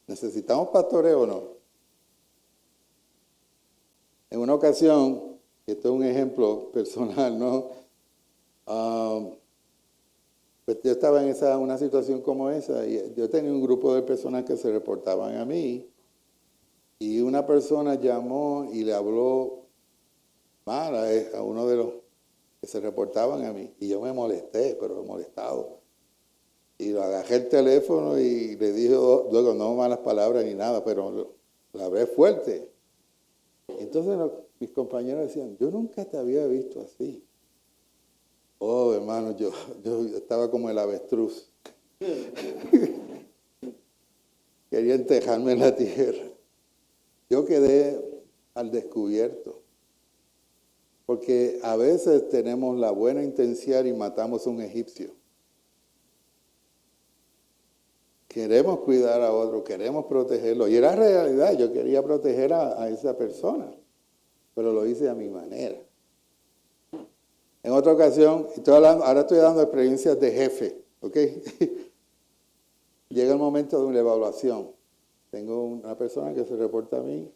¿Necesitamos pastoreo o no? En una ocasión, esto es un ejemplo personal, ¿no? Pues yo estaba en una situación como esa y yo tenía un grupo de personas que se reportaban a mí y una persona llamó y le habló mal a uno de los que se reportaban a mí y yo me molesté, pero molestado. Y lo agarré el teléfono y le dije, luego no malas palabras ni nada, pero la hablé fuerte. Entonces mis compañeros decían, yo nunca te había visto así. Oh, hermano, yo estaba como el avestruz. Quería enterrarme en la tierra. Yo quedé al descubierto. Porque a veces tenemos la buena intención y matamos a un egipcio. Queremos cuidar a otro, queremos protegerlo. Y era realidad, yo quería proteger a esa persona, pero lo hice a mi manera. En otra ocasión, ahora estoy dando experiencias de jefe, ¿ok? Llega el momento de una evaluación. Tengo una persona que se reporta a mí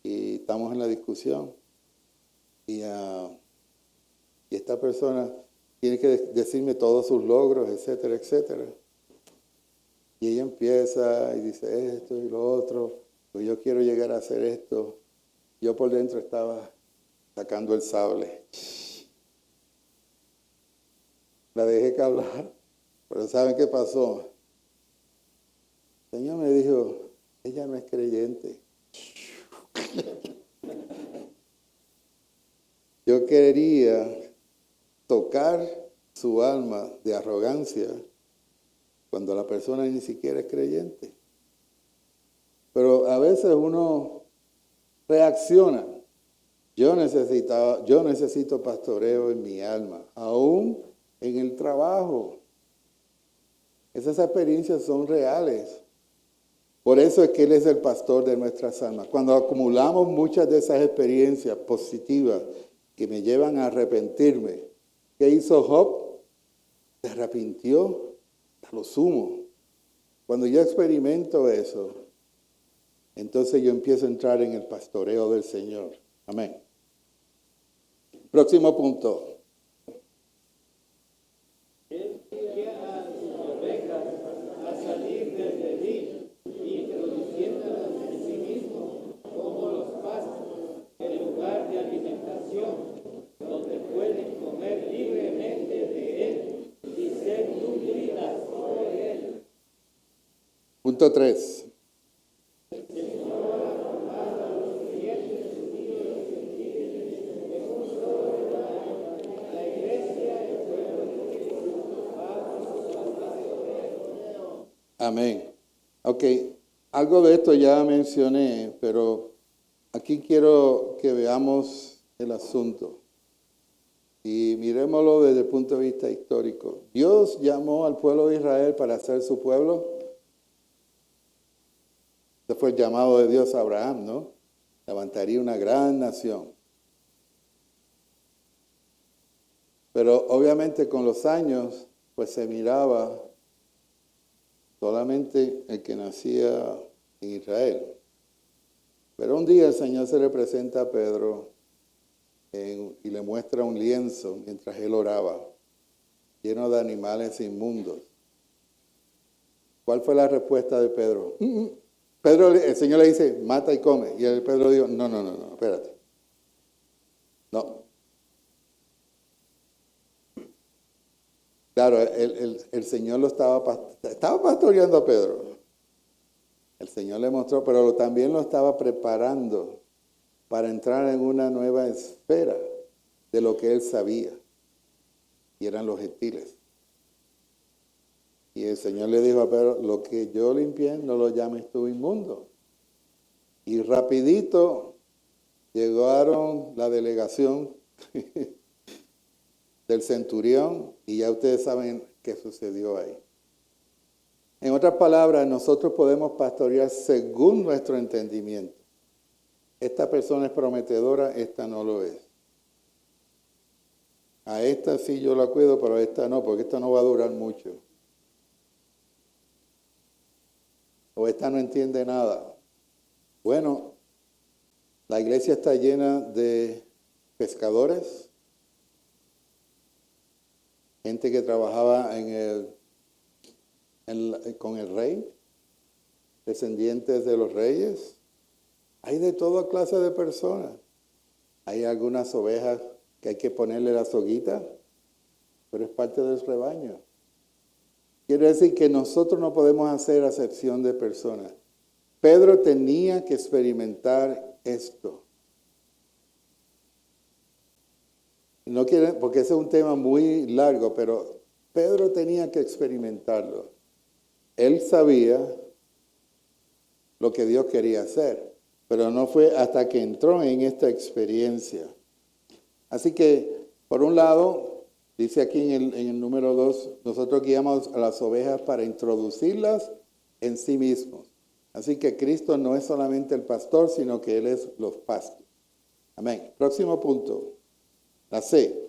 y estamos en la discusión. Y esta persona tiene que decirme todos sus logros, etcétera, etcétera. Y ella empieza y dice esto y lo otro, pues yo quiero llegar a hacer esto. Yo por dentro estaba sacando el sable. La dejé que hablar, pero ¿saben qué pasó? El Señor me dijo, ella no es creyente. Yo quería tocar su alma de arrogancia cuando la persona ni siquiera es creyente. Pero a veces uno reacciona. Yo necesito pastoreo en mi alma, aún en el trabajo. Esas experiencias son reales. Por eso es que Él es el pastor de nuestras almas. Cuando acumulamos muchas de esas experiencias positivas que me llevan a arrepentirme, ¿qué hizo Job? Se arrepintió a lo sumo. Cuando yo experimento eso, entonces yo empiezo a entrar en el pastoreo del Señor. Amén. Próximo punto. Él guía a sus ovejas a salir del redil, introduciéndolas en sí mismo como los pastos, el lugar de alimentación, donde pueden comer libremente de él y ser nutridas por él. Punto 3. Amén. Ok, algo de esto ya mencioné, pero aquí quiero que veamos el asunto y miremoslo desde el punto de vista histórico. Dios llamó al pueblo de Israel para ser su pueblo. Este fue el llamado de Dios a Abraham, ¿no? Levantaría una gran nación. Pero obviamente con los años, pues se miraba solamente el que nacía en Israel. Pero un día el Señor se le presenta a Pedro y le muestra un lienzo mientras él oraba, lleno de animales inmundos. ¿Cuál fue la respuesta de Pedro? El Señor le dice, mata y come. Y Pedro dijo, no, espérate. No. Claro, el Señor lo estaba pastoreando a Pedro. El Señor le mostró, pero también lo estaba preparando para entrar en una nueva esfera de lo que él sabía. Y eran los gentiles. Y el Señor le dijo a Pedro, lo que yo limpié, no lo llames tú inmundo. Y rapidito llegaron la delegación del centurión y ya ustedes saben qué sucedió ahí. En otras palabras, nosotros podemos pastorear según nuestro entendimiento. Esta persona es prometedora, esta no lo es. A esta sí yo la cuido, pero a esta no, porque esta no va a durar mucho. O esta no entiende nada. Bueno, la iglesia está llena de pescadores, gente que trabajaba con el rey, descendientes de los reyes. Hay de toda clase de personas. Hay algunas ovejas que hay que ponerle la soguita, pero es parte del rebaño. Quiere decir que nosotros no podemos hacer acepción de personas. Pedro tenía que experimentar esto. No quiere, porque ese es un tema muy largo, pero Pedro tenía que experimentarlo. Él sabía lo que Dios quería hacer, pero no fue hasta que entró en esta experiencia. Así que, por un lado, dice aquí en el número 2, nosotros guiamos a las ovejas para introducirlas en sí mismos. Así que Cristo no es solamente el pastor, sino que Él es los pastos. Amén. Próximo punto, la C.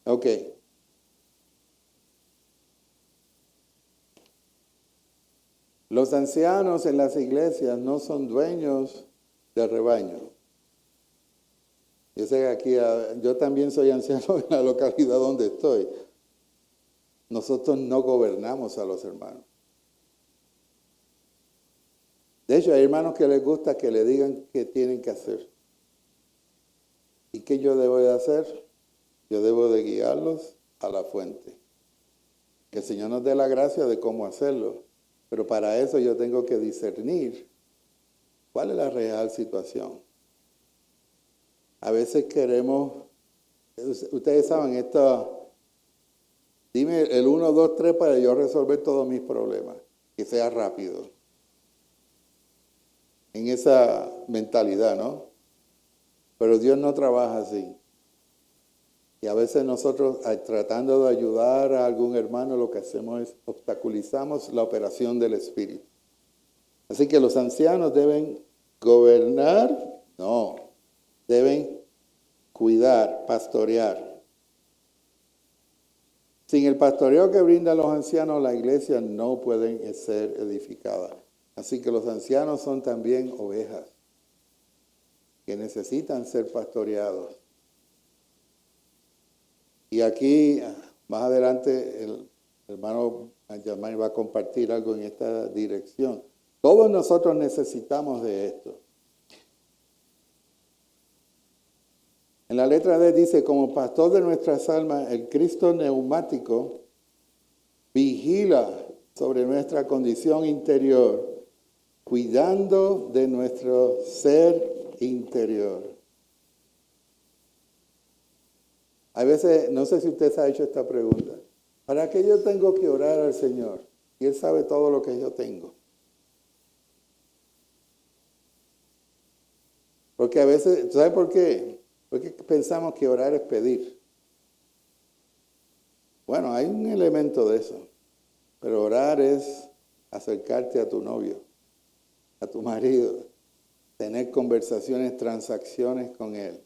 Ok. Los ancianos en las iglesias no son dueños del rebaño. Yo sé que aquí, yo también soy anciano en la localidad donde estoy. Nosotros no gobernamos a los hermanos. De hecho, hay hermanos que les gusta que le digan qué tienen que hacer. ¿Y qué yo debo de hacer? Yo debo de guiarlos a la fuente. Que el Señor nos dé la gracia de cómo hacerlo. Pero para eso yo tengo que discernir cuál es la real situación. A veces queremos, ustedes saben, dime el 1, 2, 3 para yo resolver todos mis problemas. Que sea rápido. En esa mentalidad, ¿no? Pero Dios no trabaja así. Y a veces nosotros, tratando de ayudar a algún hermano, lo que hacemos es obstaculizamos la operación del Espíritu. Así que los ancianos deben gobernar, no, deben cuidar, pastorear. Sin el pastoreo que brindan los ancianos, la iglesia no puede ser edificada. Así que los ancianos son también ovejas que necesitan ser pastoreados. Y aquí, más adelante, el hermano Yamai va a compartir algo en esta dirección. Todos nosotros necesitamos de esto. En la letra D dice, como pastor de nuestras almas, el Cristo neumático vigila sobre nuestra condición interior, cuidando de nuestro ser interior. A veces, no sé si usted se ha hecho esta pregunta. ¿Para qué yo tengo que orar al Señor? Y Él sabe todo lo que yo tengo. Porque a veces, ¿sabe por qué? Porque pensamos que orar es pedir. Bueno, hay un elemento de eso. Pero orar es acercarte a tu novio, a tu marido, tener conversaciones, transacciones con él.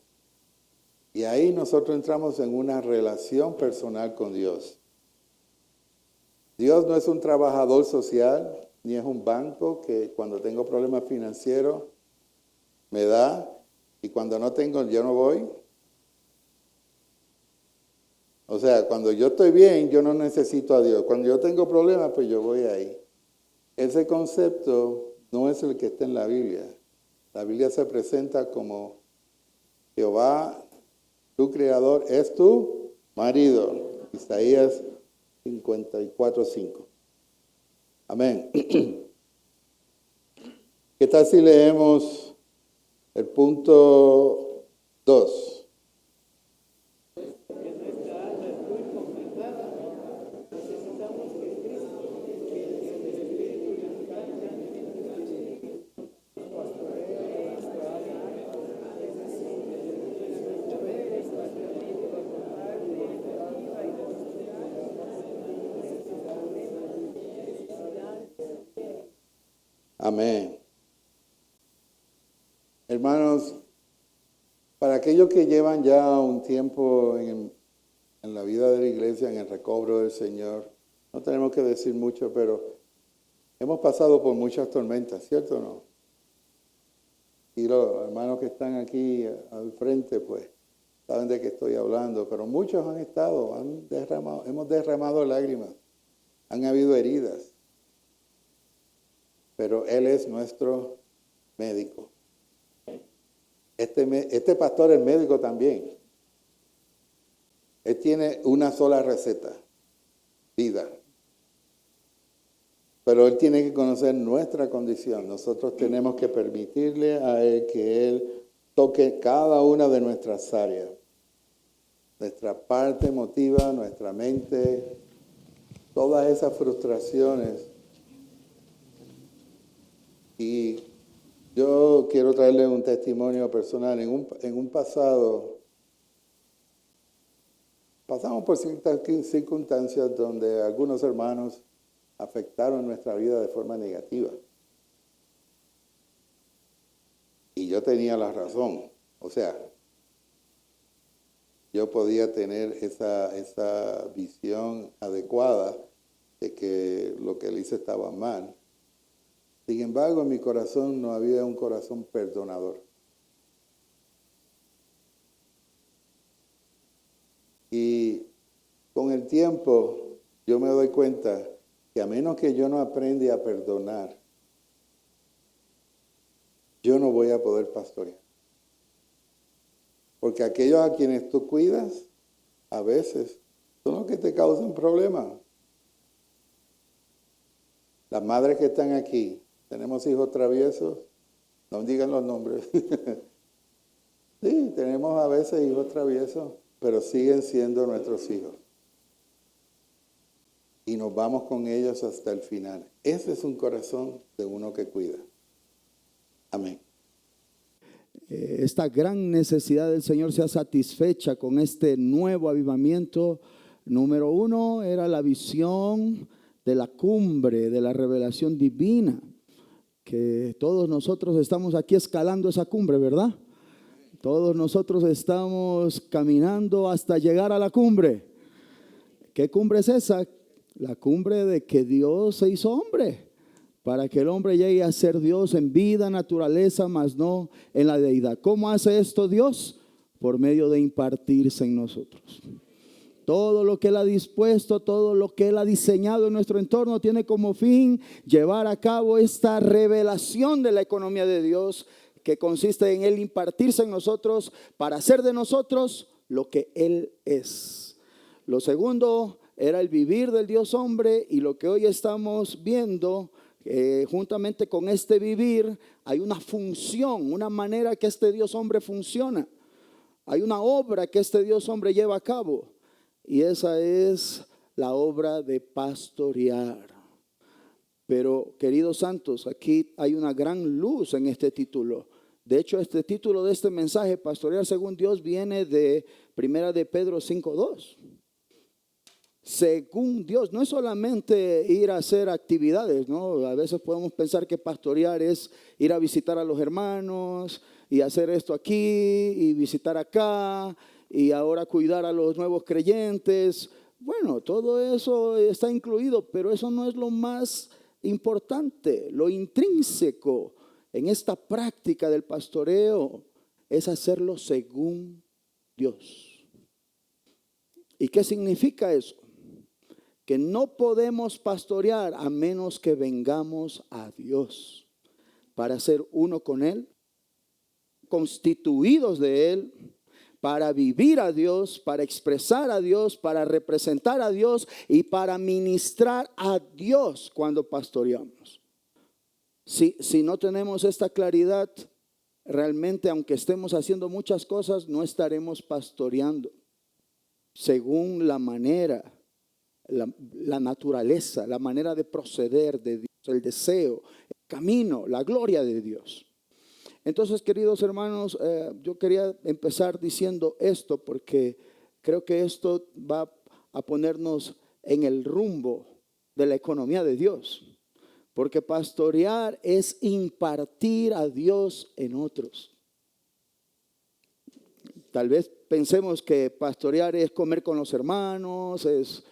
Y ahí nosotros entramos en una relación personal con Dios. Dios no es un trabajador social, ni es un banco que cuando tengo problemas financieros me da y cuando no tengo yo no voy. O sea, cuando yo estoy bien, yo no necesito a Dios. Cuando yo tengo problemas, pues yo voy ahí. Ese concepto no es el que está en la Biblia. La Biblia se presenta como Jehová, tu creador, es tu marido. Isaías 54:5. Amén. ¿Qué tal si leemos el punto 2? Amén. Hermanos, para aquellos que llevan ya un tiempo en la vida de la iglesia, en el recobro del Señor, no tenemos que decir mucho, pero hemos pasado por muchas tormentas, ¿cierto o no? Y los hermanos que están aquí al frente, pues, saben de qué estoy hablando, pero muchos han estado, hemos derramado lágrimas, han habido heridas, pero Él es nuestro médico. Este pastor es médico también. Él tiene una sola receta, vida. Pero Él tiene que conocer nuestra condición. Nosotros tenemos que permitirle a Él que Él toque cada una de nuestras áreas. Nuestra parte emotiva, nuestra mente, todas esas frustraciones. Y yo quiero traerle un testimonio personal. En un pasado, pasamos por ciertas circunstancias donde algunos hermanos afectaron nuestra vida de forma negativa. Y yo tenía la razón. O sea, yo podía tener esa visión adecuada de que lo que él hizo estaba mal. Sin embargo, en mi corazón no había un corazón perdonador. Y con el tiempo yo me doy cuenta que a menos que yo no aprenda a perdonar, yo no voy a poder pastorear. Porque aquellos a quienes tú cuidas, a veces, son los que te causan problemas. Las madres que están aquí, tenemos hijos traviesos, no digan los nombres. Sí, tenemos a veces hijos traviesos, pero siguen siendo nuestros hijos. Y nos vamos con ellos hasta el final. Ese es un corazón de uno que cuida. Amén. Esta gran necesidad del Señor sea satisfecha con este nuevo avivamiento. Número uno era la visión de la cumbre de la revelación divina, que todos nosotros estamos aquí escalando esa cumbre, ¿verdad? Todos nosotros estamos caminando hasta llegar a la cumbre. ¿Qué cumbre es esa? La cumbre de que Dios se hizo hombre, para que el hombre llegue a ser Dios en vida, naturaleza, mas no en la deidad. ¿Cómo hace esto Dios? Por medio de impartirse en nosotros. Todo lo que Él ha dispuesto, todo lo que Él ha diseñado en nuestro entorno tiene como fin llevar a cabo esta revelación de la economía de Dios, que consiste en Él impartirse en nosotros para hacer de nosotros lo que Él es. Lo segundo era el vivir del Dios hombre, y lo que hoy estamos viendo, juntamente con este vivir, hay una función, una manera que este Dios hombre funciona. Hay una obra que este Dios hombre lleva a cabo, y esa es la obra de pastorear. Pero, queridos santos, aquí hay una gran luz en este título. De hecho, este título de este mensaje, Pastorear según Dios, viene de 1 de Pedro 5:2. Según Dios, no es solamente ir a hacer actividades, ¿no? A veces podemos pensar que pastorear es ir a visitar a los hermanos y hacer esto aquí y visitar acá y ahora cuidar a los nuevos creyentes. Bueno, todo eso está incluido, pero eso no es lo más importante. Lo intrínseco en esta práctica del pastoreo es hacerlo según Dios. ¿Y qué significa eso? Que no podemos pastorear a menos que vengamos a Dios para ser uno con Él, constituidos de Él, para vivir a Dios, para expresar a Dios, para representar a Dios y para ministrar a Dios cuando pastoreamos. Si no tenemos esta claridad, realmente, aunque estemos haciendo muchas cosas, no estaremos pastoreando según la manera, la naturaleza, la manera de proceder de Dios, el deseo, el camino, la gloria de Dios. Entonces, queridos hermanos, yo quería empezar diciendo esto porque creo que esto va a ponernos en el rumbo de la economía de Dios. Porque pastorear es impartir a Dios en otros. Tal vez pensemos que pastorear es comer con los hermanos, es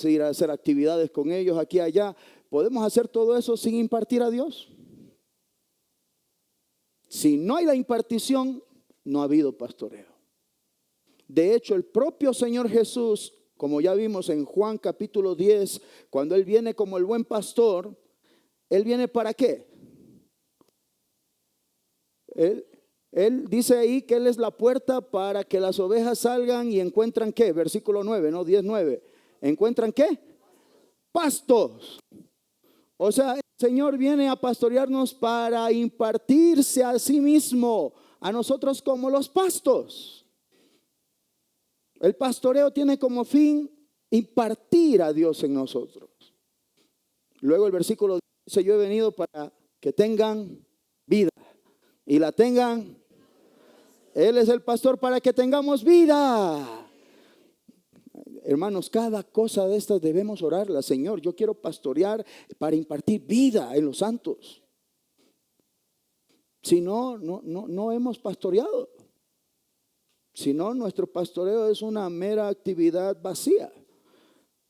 ir a hacer actividades con ellos aquí y allá. ¿Podemos hacer todo eso sin impartir a Dios? Si no hay la impartición, no ha habido pastoreo. De hecho, el propio Señor Jesús, como ya vimos en Juan capítulo 10, cuando Él viene como el buen pastor, ¿Él viene para qué? Él Él dice ahí que Él es la puerta para que las ovejas salgan y encuentran ¿qué? Versículo 9, ¿no? 10:9. ¿Encuentran qué? Pastos. O sea, el Señor viene a pastorearnos para impartirse a sí mismo, a nosotros como los pastos. El pastoreo tiene como fin impartir a Dios en nosotros. Luego el versículo dice, yo he venido para que tengan vida y la tengan. Él es el pastor para que tengamos vida. Hermanos, cada cosa de estas debemos orarla. Señor, yo quiero pastorear para impartir vida en los santos. Si no, no hemos pastoreado. Si no, nuestro pastoreo es una mera actividad vacía.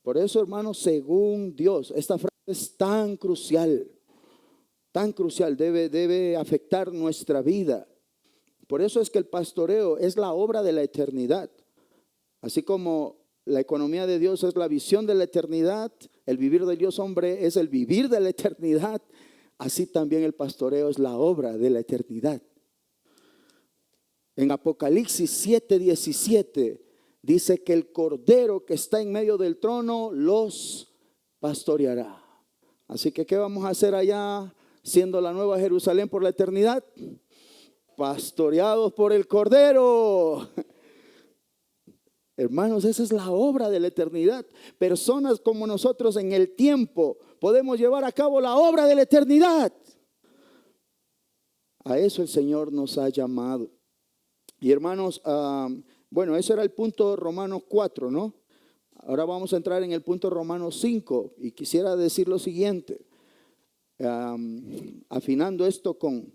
Por eso, hermanos, según Dios, esta frase es tan crucial, debe afectar nuestra vida. Por eso es que el pastoreo es la obra de la eternidad. Así como la economía de Dios es la visión de la eternidad, el vivir del Dios hombre es el vivir de la eternidad, así también el pastoreo es la obra de la eternidad. En Apocalipsis 7:17 dice que el Cordero que está en medio del trono los pastoreará. Así que ¿qué vamos a hacer allá siendo la nueva Jerusalén por la eternidad? Pastoreados por el Cordero. Hermanos, esa es la obra de la eternidad. Personas como nosotros en el tiempo podemos llevar a cabo la obra de la eternidad. A eso el Señor nos ha llamado. Y hermanos, bueno, ese era el punto Romanos 4, ¿no? Ahora vamos a entrar en el punto Romanos 5 y quisiera decir lo siguiente, afinando esto con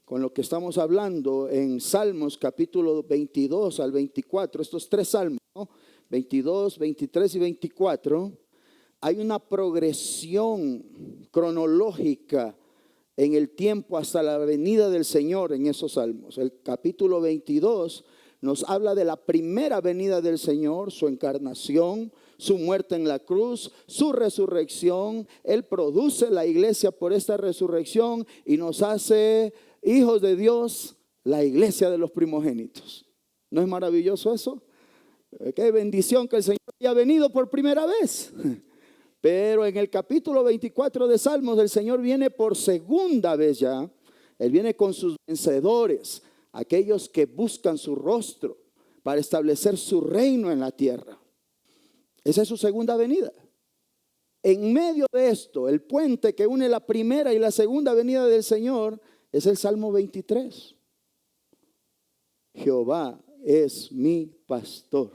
lo que estamos hablando en Salmos capítulo 22 al 24, estos tres salmos, ¿no? 22, 23 y 24, hay una progresión cronológica en el tiempo hasta la venida del Señor en esos salmos. El capítulo 22 nos habla de la primera venida del Señor, su encarnación, su muerte en la cruz, su resurrección. Él produce la iglesia por esta resurrección y nos hace hijos de Dios, la iglesia de los primogénitos. ¿No es maravilloso eso? Qué bendición que el Señor haya venido por primera vez. Pero en el capítulo 24 de Salmos, el Señor viene por segunda vez ya. Él viene con sus vencedores, aquellos que buscan su rostro para establecer su reino en la tierra. Esa es su segunda venida. En medio de esto, el puente que une la primera y la segunda venida del Señor es el Salmo 23. Jehová es mi pastor,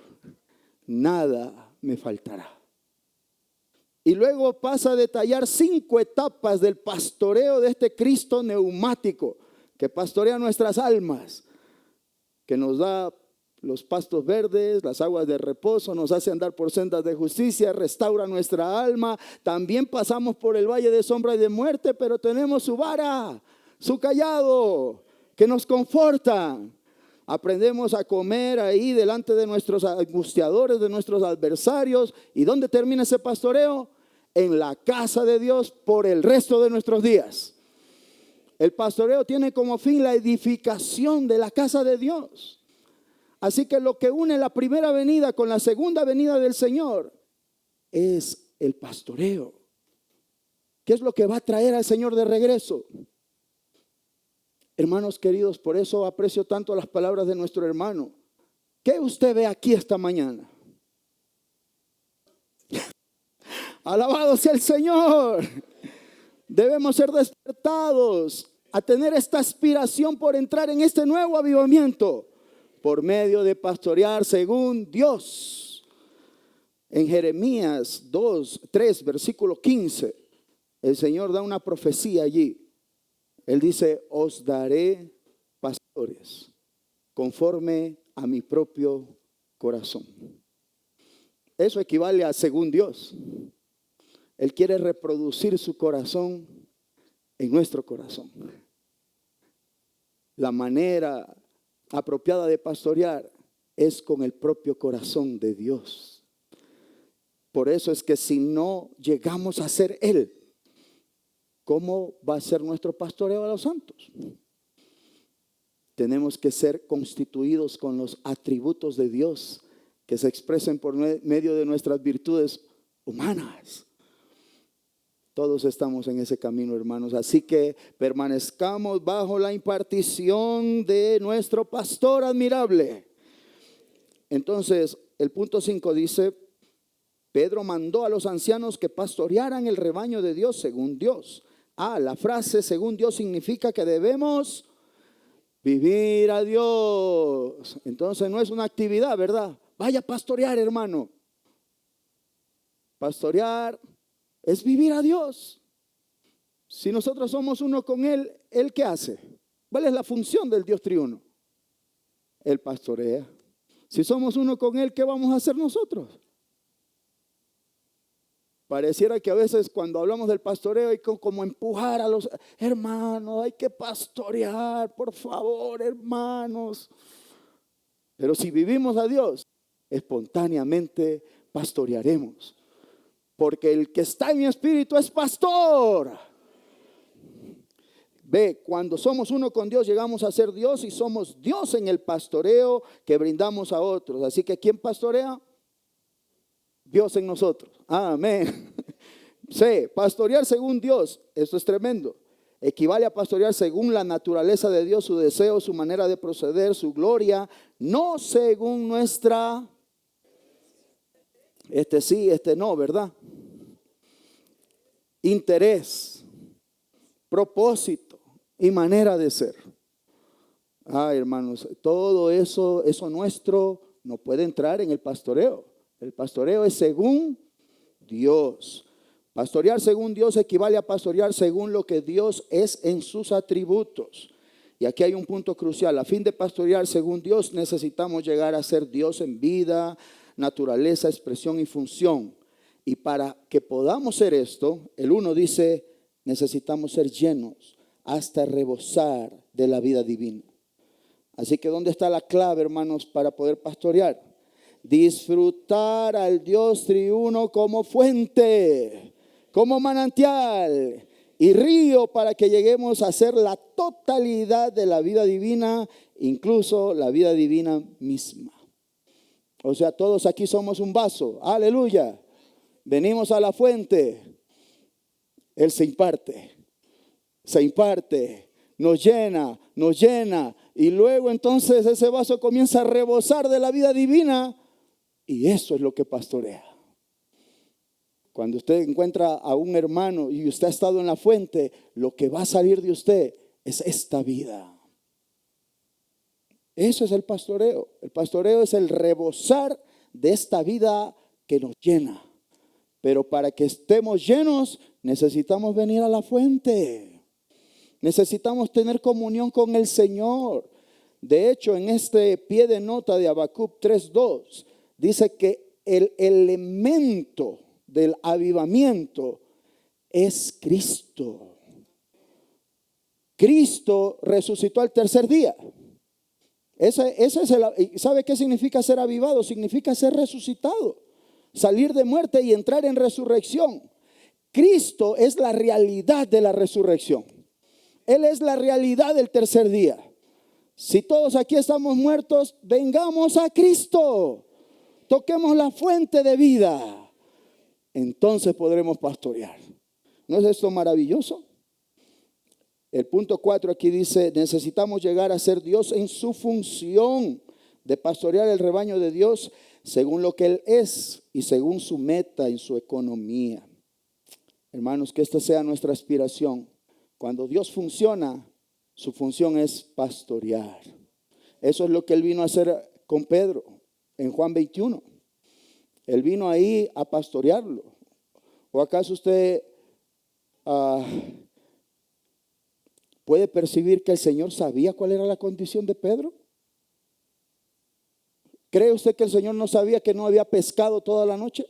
nada me faltará. Y luego pasa a detallar 5 etapas del pastoreo de este Cristo neumático que pastorea nuestras almas, que nos da los pastos verdes, las aguas de reposo, nos hace andar por sendas de justicia, restaura nuestra alma. También pasamos por el valle de sombra y de muerte, pero tenemos su vara, su cayado, que nos conforta. Aprendemos a comer ahí delante de nuestros angustiadores, de nuestros adversarios. ¿Y dónde termina ese pastoreo? En la casa de Dios por el resto de nuestros días. El pastoreo tiene como fin la edificación de la casa de Dios. Así que lo que une la primera venida con la segunda venida del Señor es el pastoreo. ¿Qué es lo que va a traer al Señor de regreso? Hermanos queridos, por eso aprecio tanto las palabras de nuestro hermano. ¿Qué usted ve aquí esta mañana? Alabado sea el Señor. Debemos ser despertados a tener esta aspiración por entrar en este nuevo avivamiento por medio de pastorear según Dios. En Jeremías 3, versículo 15, el Señor da una profecía allí. Él dice, os daré pastores conforme a mi propio corazón. Eso equivale a según Dios. Él quiere reproducir su corazón en nuestro corazón. La manera apropiada de pastorear es con el propio corazón de Dios. Por eso es que si no llegamos a ser Él, ¿cómo va a ser nuestro pastoreo a los santos? Tenemos que ser constituidos con los atributos de Dios que se expresen por medio de nuestras virtudes humanas. Todos estamos en ese camino, hermanos. Así que permanezcamos bajo la impartición de nuestro pastor admirable. Entonces, el punto 5 dice, Pedro mandó a los ancianos que pastorearan el rebaño de Dios según Dios. La frase según Dios significa que debemos vivir a Dios. Entonces no es una actividad, ¿verdad? Vaya a pastorear, hermano. Pastorear es vivir a Dios. Si nosotros somos uno con Él, ¿Él qué hace? ¿Cuál es la función del Dios triuno? Él pastorea. Si somos uno con Él, ¿qué vamos a hacer nosotros? Pareciera que a veces cuando hablamos del pastoreo hay como empujar a los hermanos, hay que pastorear, por favor, hermanos. Pero si vivimos a Dios, espontáneamente pastorearemos. Porque el que está en mi espíritu es pastor. Ve, cuando somos uno con Dios, llegamos a ser Dios y somos Dios en el pastoreo que brindamos a otros. Así que ¿quién pastorea? Dios en nosotros. Amén. Sí, pastorear según Dios, esto es tremendo. Equivale a pastorear según la naturaleza de Dios, su deseo, su manera de proceder, su gloria, no según nuestra, sí, no, ¿verdad? Interés, propósito y manera de ser. Hermanos, todo eso nuestro no puede entrar en el pastoreo. El pastoreo es según Dios. Pastorear según Dios equivale a pastorear según lo que Dios es en sus atributos. Y aquí hay un punto crucial. A fin de pastorear según Dios necesitamos llegar a ser Dios en vida, naturaleza, expresión y función. Y para que podamos ser esto, el 1 dice, necesitamos ser llenos hasta rebosar de la vida divina. Así que ¿dónde está la clave, hermanos, para poder pastorear? Disfrutar al Dios triuno como fuente, como manantial y río para que lleguemos a ser la totalidad de la vida divina, incluso la vida divina misma. O sea, todos aquí somos un vaso. Aleluya. Venimos a la fuente. Él se imparte, nos llena y luego entonces ese vaso comienza a rebosar de la vida divina. Y eso es lo que pastorea. Cuando usted encuentra a un hermano y usted ha estado en la fuente, lo que va a salir de usted es esta vida. Eso es el pastoreo. El pastoreo es el rebosar de esta vida que nos llena. Pero para que estemos llenos, necesitamos venir a la fuente. Necesitamos tener comunión con el Señor. De hecho, en este pie de nota de Habacuc 3:2, dice que el elemento del avivamiento es Cristo. Cristo resucitó al tercer día. ¿Sabe qué significa ser avivado? Significa ser resucitado, salir de muerte y entrar en resurrección. Cristo es la realidad de la resurrección. Él es la realidad del tercer día. Si todos aquí estamos muertos, vengamos a Cristo. Toquemos la fuente de vida. Entonces podremos pastorear. ¿No es esto maravilloso? El punto 4 aquí dice, necesitamos llegar a ser Dios en su función de pastorear el rebaño de Dios según lo que Él es y según su meta en su economía. Hermanos, que esta sea nuestra aspiración. Cuando Dios funciona, su función es pastorear. Eso es lo que Él vino a hacer con Pedro en Juan 21. Él vino ahí a pastorearlo. ¿O acaso usted puede percibir que el Señor sabía cuál era la condición de Pedro? ¿Cree usted que el Señor no sabía que no había pescado toda la noche?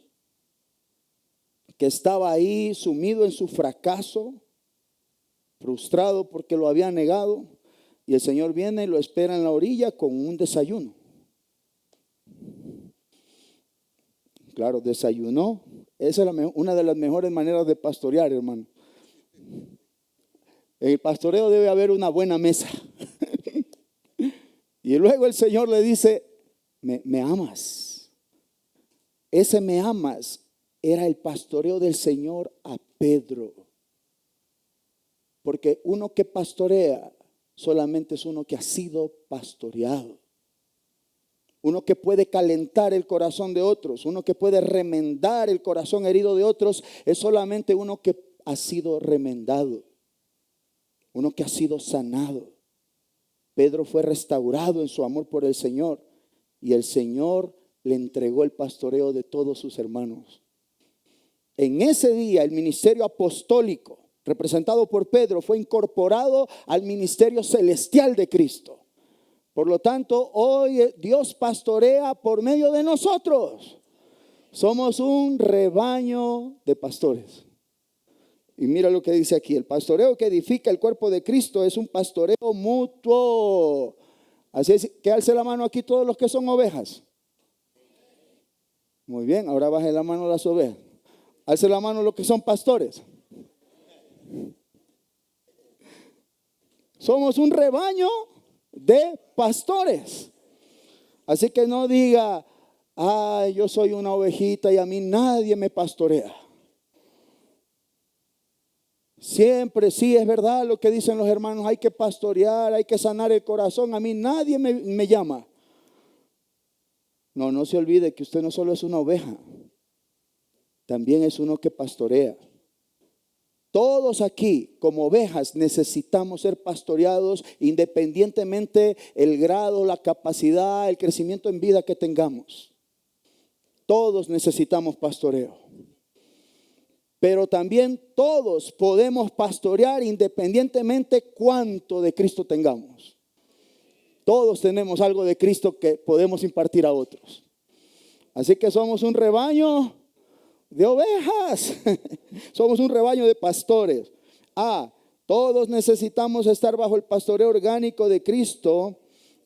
Que estaba ahí sumido en su fracaso, frustrado porque lo había negado. Y el Señor viene y lo espera en la orilla con un desayuno. Claro, desayunó. Esa es una de las mejores maneras de pastorear, hermano. En el pastoreo debe haber una buena mesa. Y luego el Señor le dice, me amas. Ese me amas era el pastoreo del Señor a Pedro. Porque uno que pastorea solamente es uno que ha sido pastoreado. Uno que puede calentar el corazón de otros, uno que puede remendar el corazón herido de otros, es solamente uno que ha sido remendado, uno que ha sido sanado. Pedro fue restaurado en su amor por el Señor y el Señor le entregó el pastoreo de todos sus hermanos. En ese día el ministerio apostólico representado por Pedro fue incorporado al ministerio celestial de Cristo. Por lo tanto, hoy Dios pastorea por medio de nosotros. Somos un rebaño de pastores. Y mira lo que dice aquí: el pastoreo que edifica el cuerpo de Cristo es un pastoreo mutuo. Así es que alce la mano aquí todos los que son ovejas. Muy bien, ahora baje la mano las ovejas. Alce la mano los que son pastores. Somos un rebaño de pastores. Así que no diga, ay, yo soy una ovejita y a mí nadie me pastorea. Siempre sí es verdad lo que dicen los hermanos, hay que pastorear, hay que sanar el corazón. A mí nadie me llama. No se olvide que usted no solo es una oveja, también es uno que pastorea. Todos aquí, como ovejas, necesitamos ser pastoreados independientemente el grado, la capacidad, el crecimiento en vida que tengamos. Todos necesitamos pastoreo. Pero también todos podemos pastorear independientemente cuánto de Cristo tengamos. Todos tenemos algo de Cristo que podemos impartir a otros. Así que somos un rebaño de ovejas. Somos un rebaño de pastores. Todos necesitamos estar bajo el pastoreo orgánico de Cristo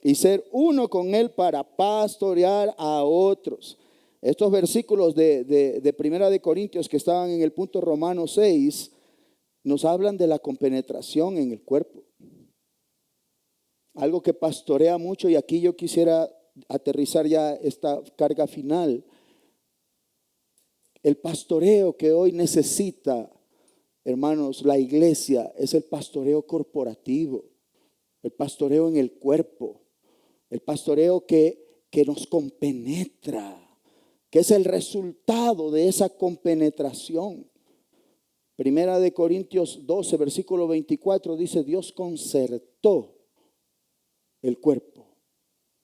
y ser uno con Él para pastorear a otros. Estos versículos de Primera de Corintios que estaban en el punto Romanos 6 nos hablan de la compenetración en el cuerpo. Algo que pastorea mucho, y aquí yo quisiera aterrizar ya esta carga final. El pastoreo que hoy necesita, hermanos, la iglesia es el pastoreo corporativo, el pastoreo en el cuerpo, el pastoreo que nos compenetra, que es el resultado de esa compenetración. Primera de Corintios 12, versículo 24 dice, Dios concertó el cuerpo.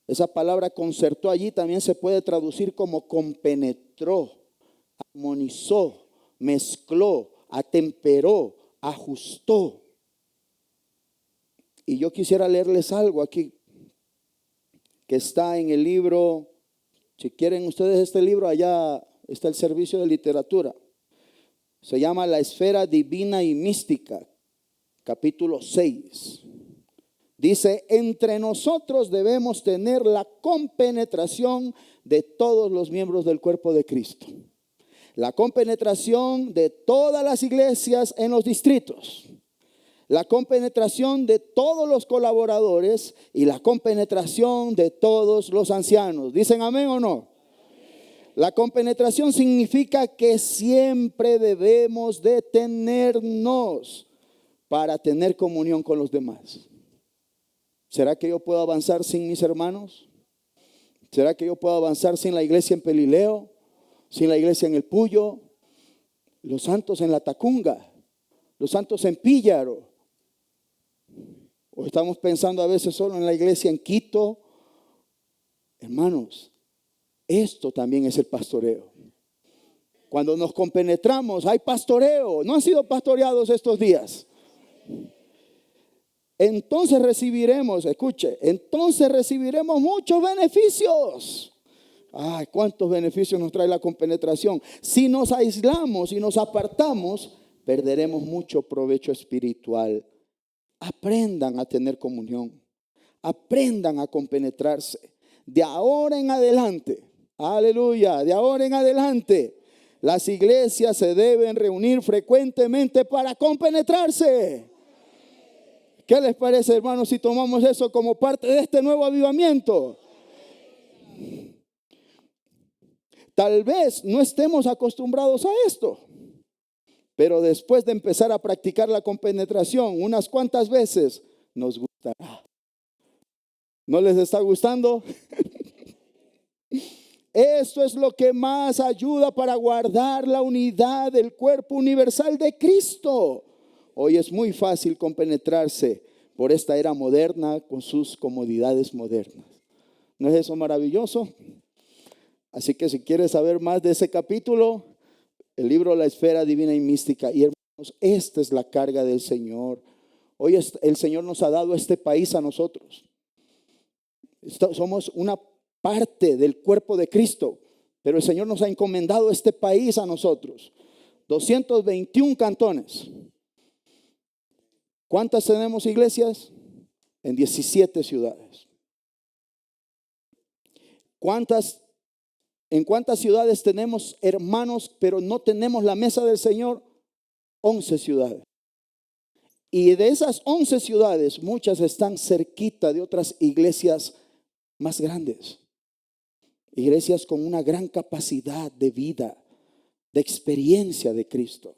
Esa palabra concertó allí también se puede traducir como compenetró, armonizó, mezcló, atemperó, ajustó. Y yo quisiera leerles algo aquí que está en el libro, si quieren ustedes este libro, allá está el servicio de literatura. Se llama La Esfera Divina y Mística, capítulo 6. Dice, entre nosotros debemos tener la compenetración de todos los miembros del cuerpo de Cristo. La compenetración de todas las iglesias en los distritos. La compenetración de todos los colaboradores y la compenetración de todos los ancianos. ¿Dicen amén o no? La compenetración significa que siempre debemos detenernos para tener comunión con los demás. ¿Será que yo puedo avanzar sin mis hermanos? ¿Será que yo puedo avanzar sin la iglesia en Pelileo? ¿Sin la iglesia en El Puyo? Los santos en La Tacunga, los santos en Píllaro. O estamos pensando a veces solo en la iglesia en Quito. Hermanos, esto también es el pastoreo. Cuando nos compenetramos, hay pastoreo. ¿No han sido pastoreados estos días? Entonces recibiremos, escuche, entonces recibiremos muchos beneficios. Ay, cuántos beneficios nos trae la compenetración. Si nos aislamos y nos apartamos, perderemos mucho provecho espiritual. Aprendan a tener comunión. Aprendan a compenetrarse. De ahora en adelante, aleluya, de ahora en adelante, las iglesias se deben reunir frecuentemente para compenetrarse. ¿Qué les parece, hermanos, si tomamos eso como parte de este nuevo avivamiento? Tal vez no estemos acostumbrados a esto, pero después de empezar a practicar la compenetración unas cuantas veces, nos gustará. ¿No les está gustando? Esto es lo que más ayuda para guardar la unidad del cuerpo universal de Cristo. Hoy es muy fácil compenetrarse por esta era moderna con sus comodidades modernas. ¿No es eso maravilloso? Así que si quieres saber más de ese capítulo, el libro La Esfera Divina y Mística. Y hermanos, esta es la carga del Señor. Hoy el Señor nos ha dado este país a nosotros. Somos una parte del cuerpo de Cristo, pero el Señor nos ha encomendado este país a nosotros. 221 cantones. ¿Cuántas tenemos iglesias? En 17 ciudades. ¿En cuántas ciudades tenemos hermanos, pero no tenemos la mesa del Señor? 11 ciudades. Y de esas 11 ciudades, muchas están cerquita de otras iglesias más grandes. Iglesias con una gran capacidad de vida, de experiencia de Cristo.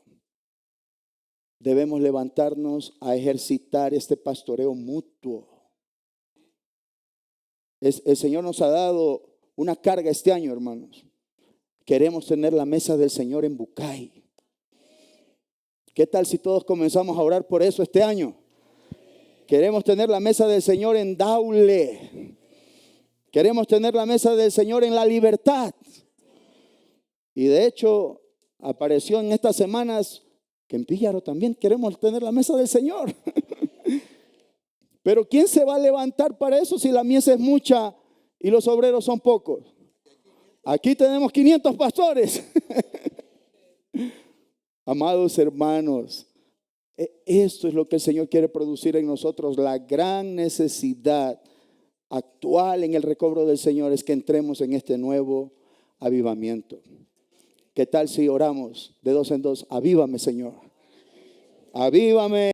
Debemos levantarnos a ejercitar este pastoreo mutuo. El Señor nos ha dado una carga este año, hermanos. Queremos tener la mesa del Señor en Bucay. ¿Qué tal si todos comenzamos a orar por eso este año? Queremos tener la mesa del Señor en Daule. Queremos tener la mesa del Señor en La Libertad. Y de hecho, apareció en estas semanas que en Píllaro también queremos tener la mesa del Señor. Pero ¿quién se va a levantar para eso si la mies es mucha y los obreros son pocos? Aquí tenemos 500 pastores. Amados hermanos, esto es lo que el Señor quiere producir en nosotros. La gran necesidad actual en el recobro del Señor es que entremos en este nuevo avivamiento. ¿Qué tal si oramos de dos en dos? Avívame, Señor. Avívame.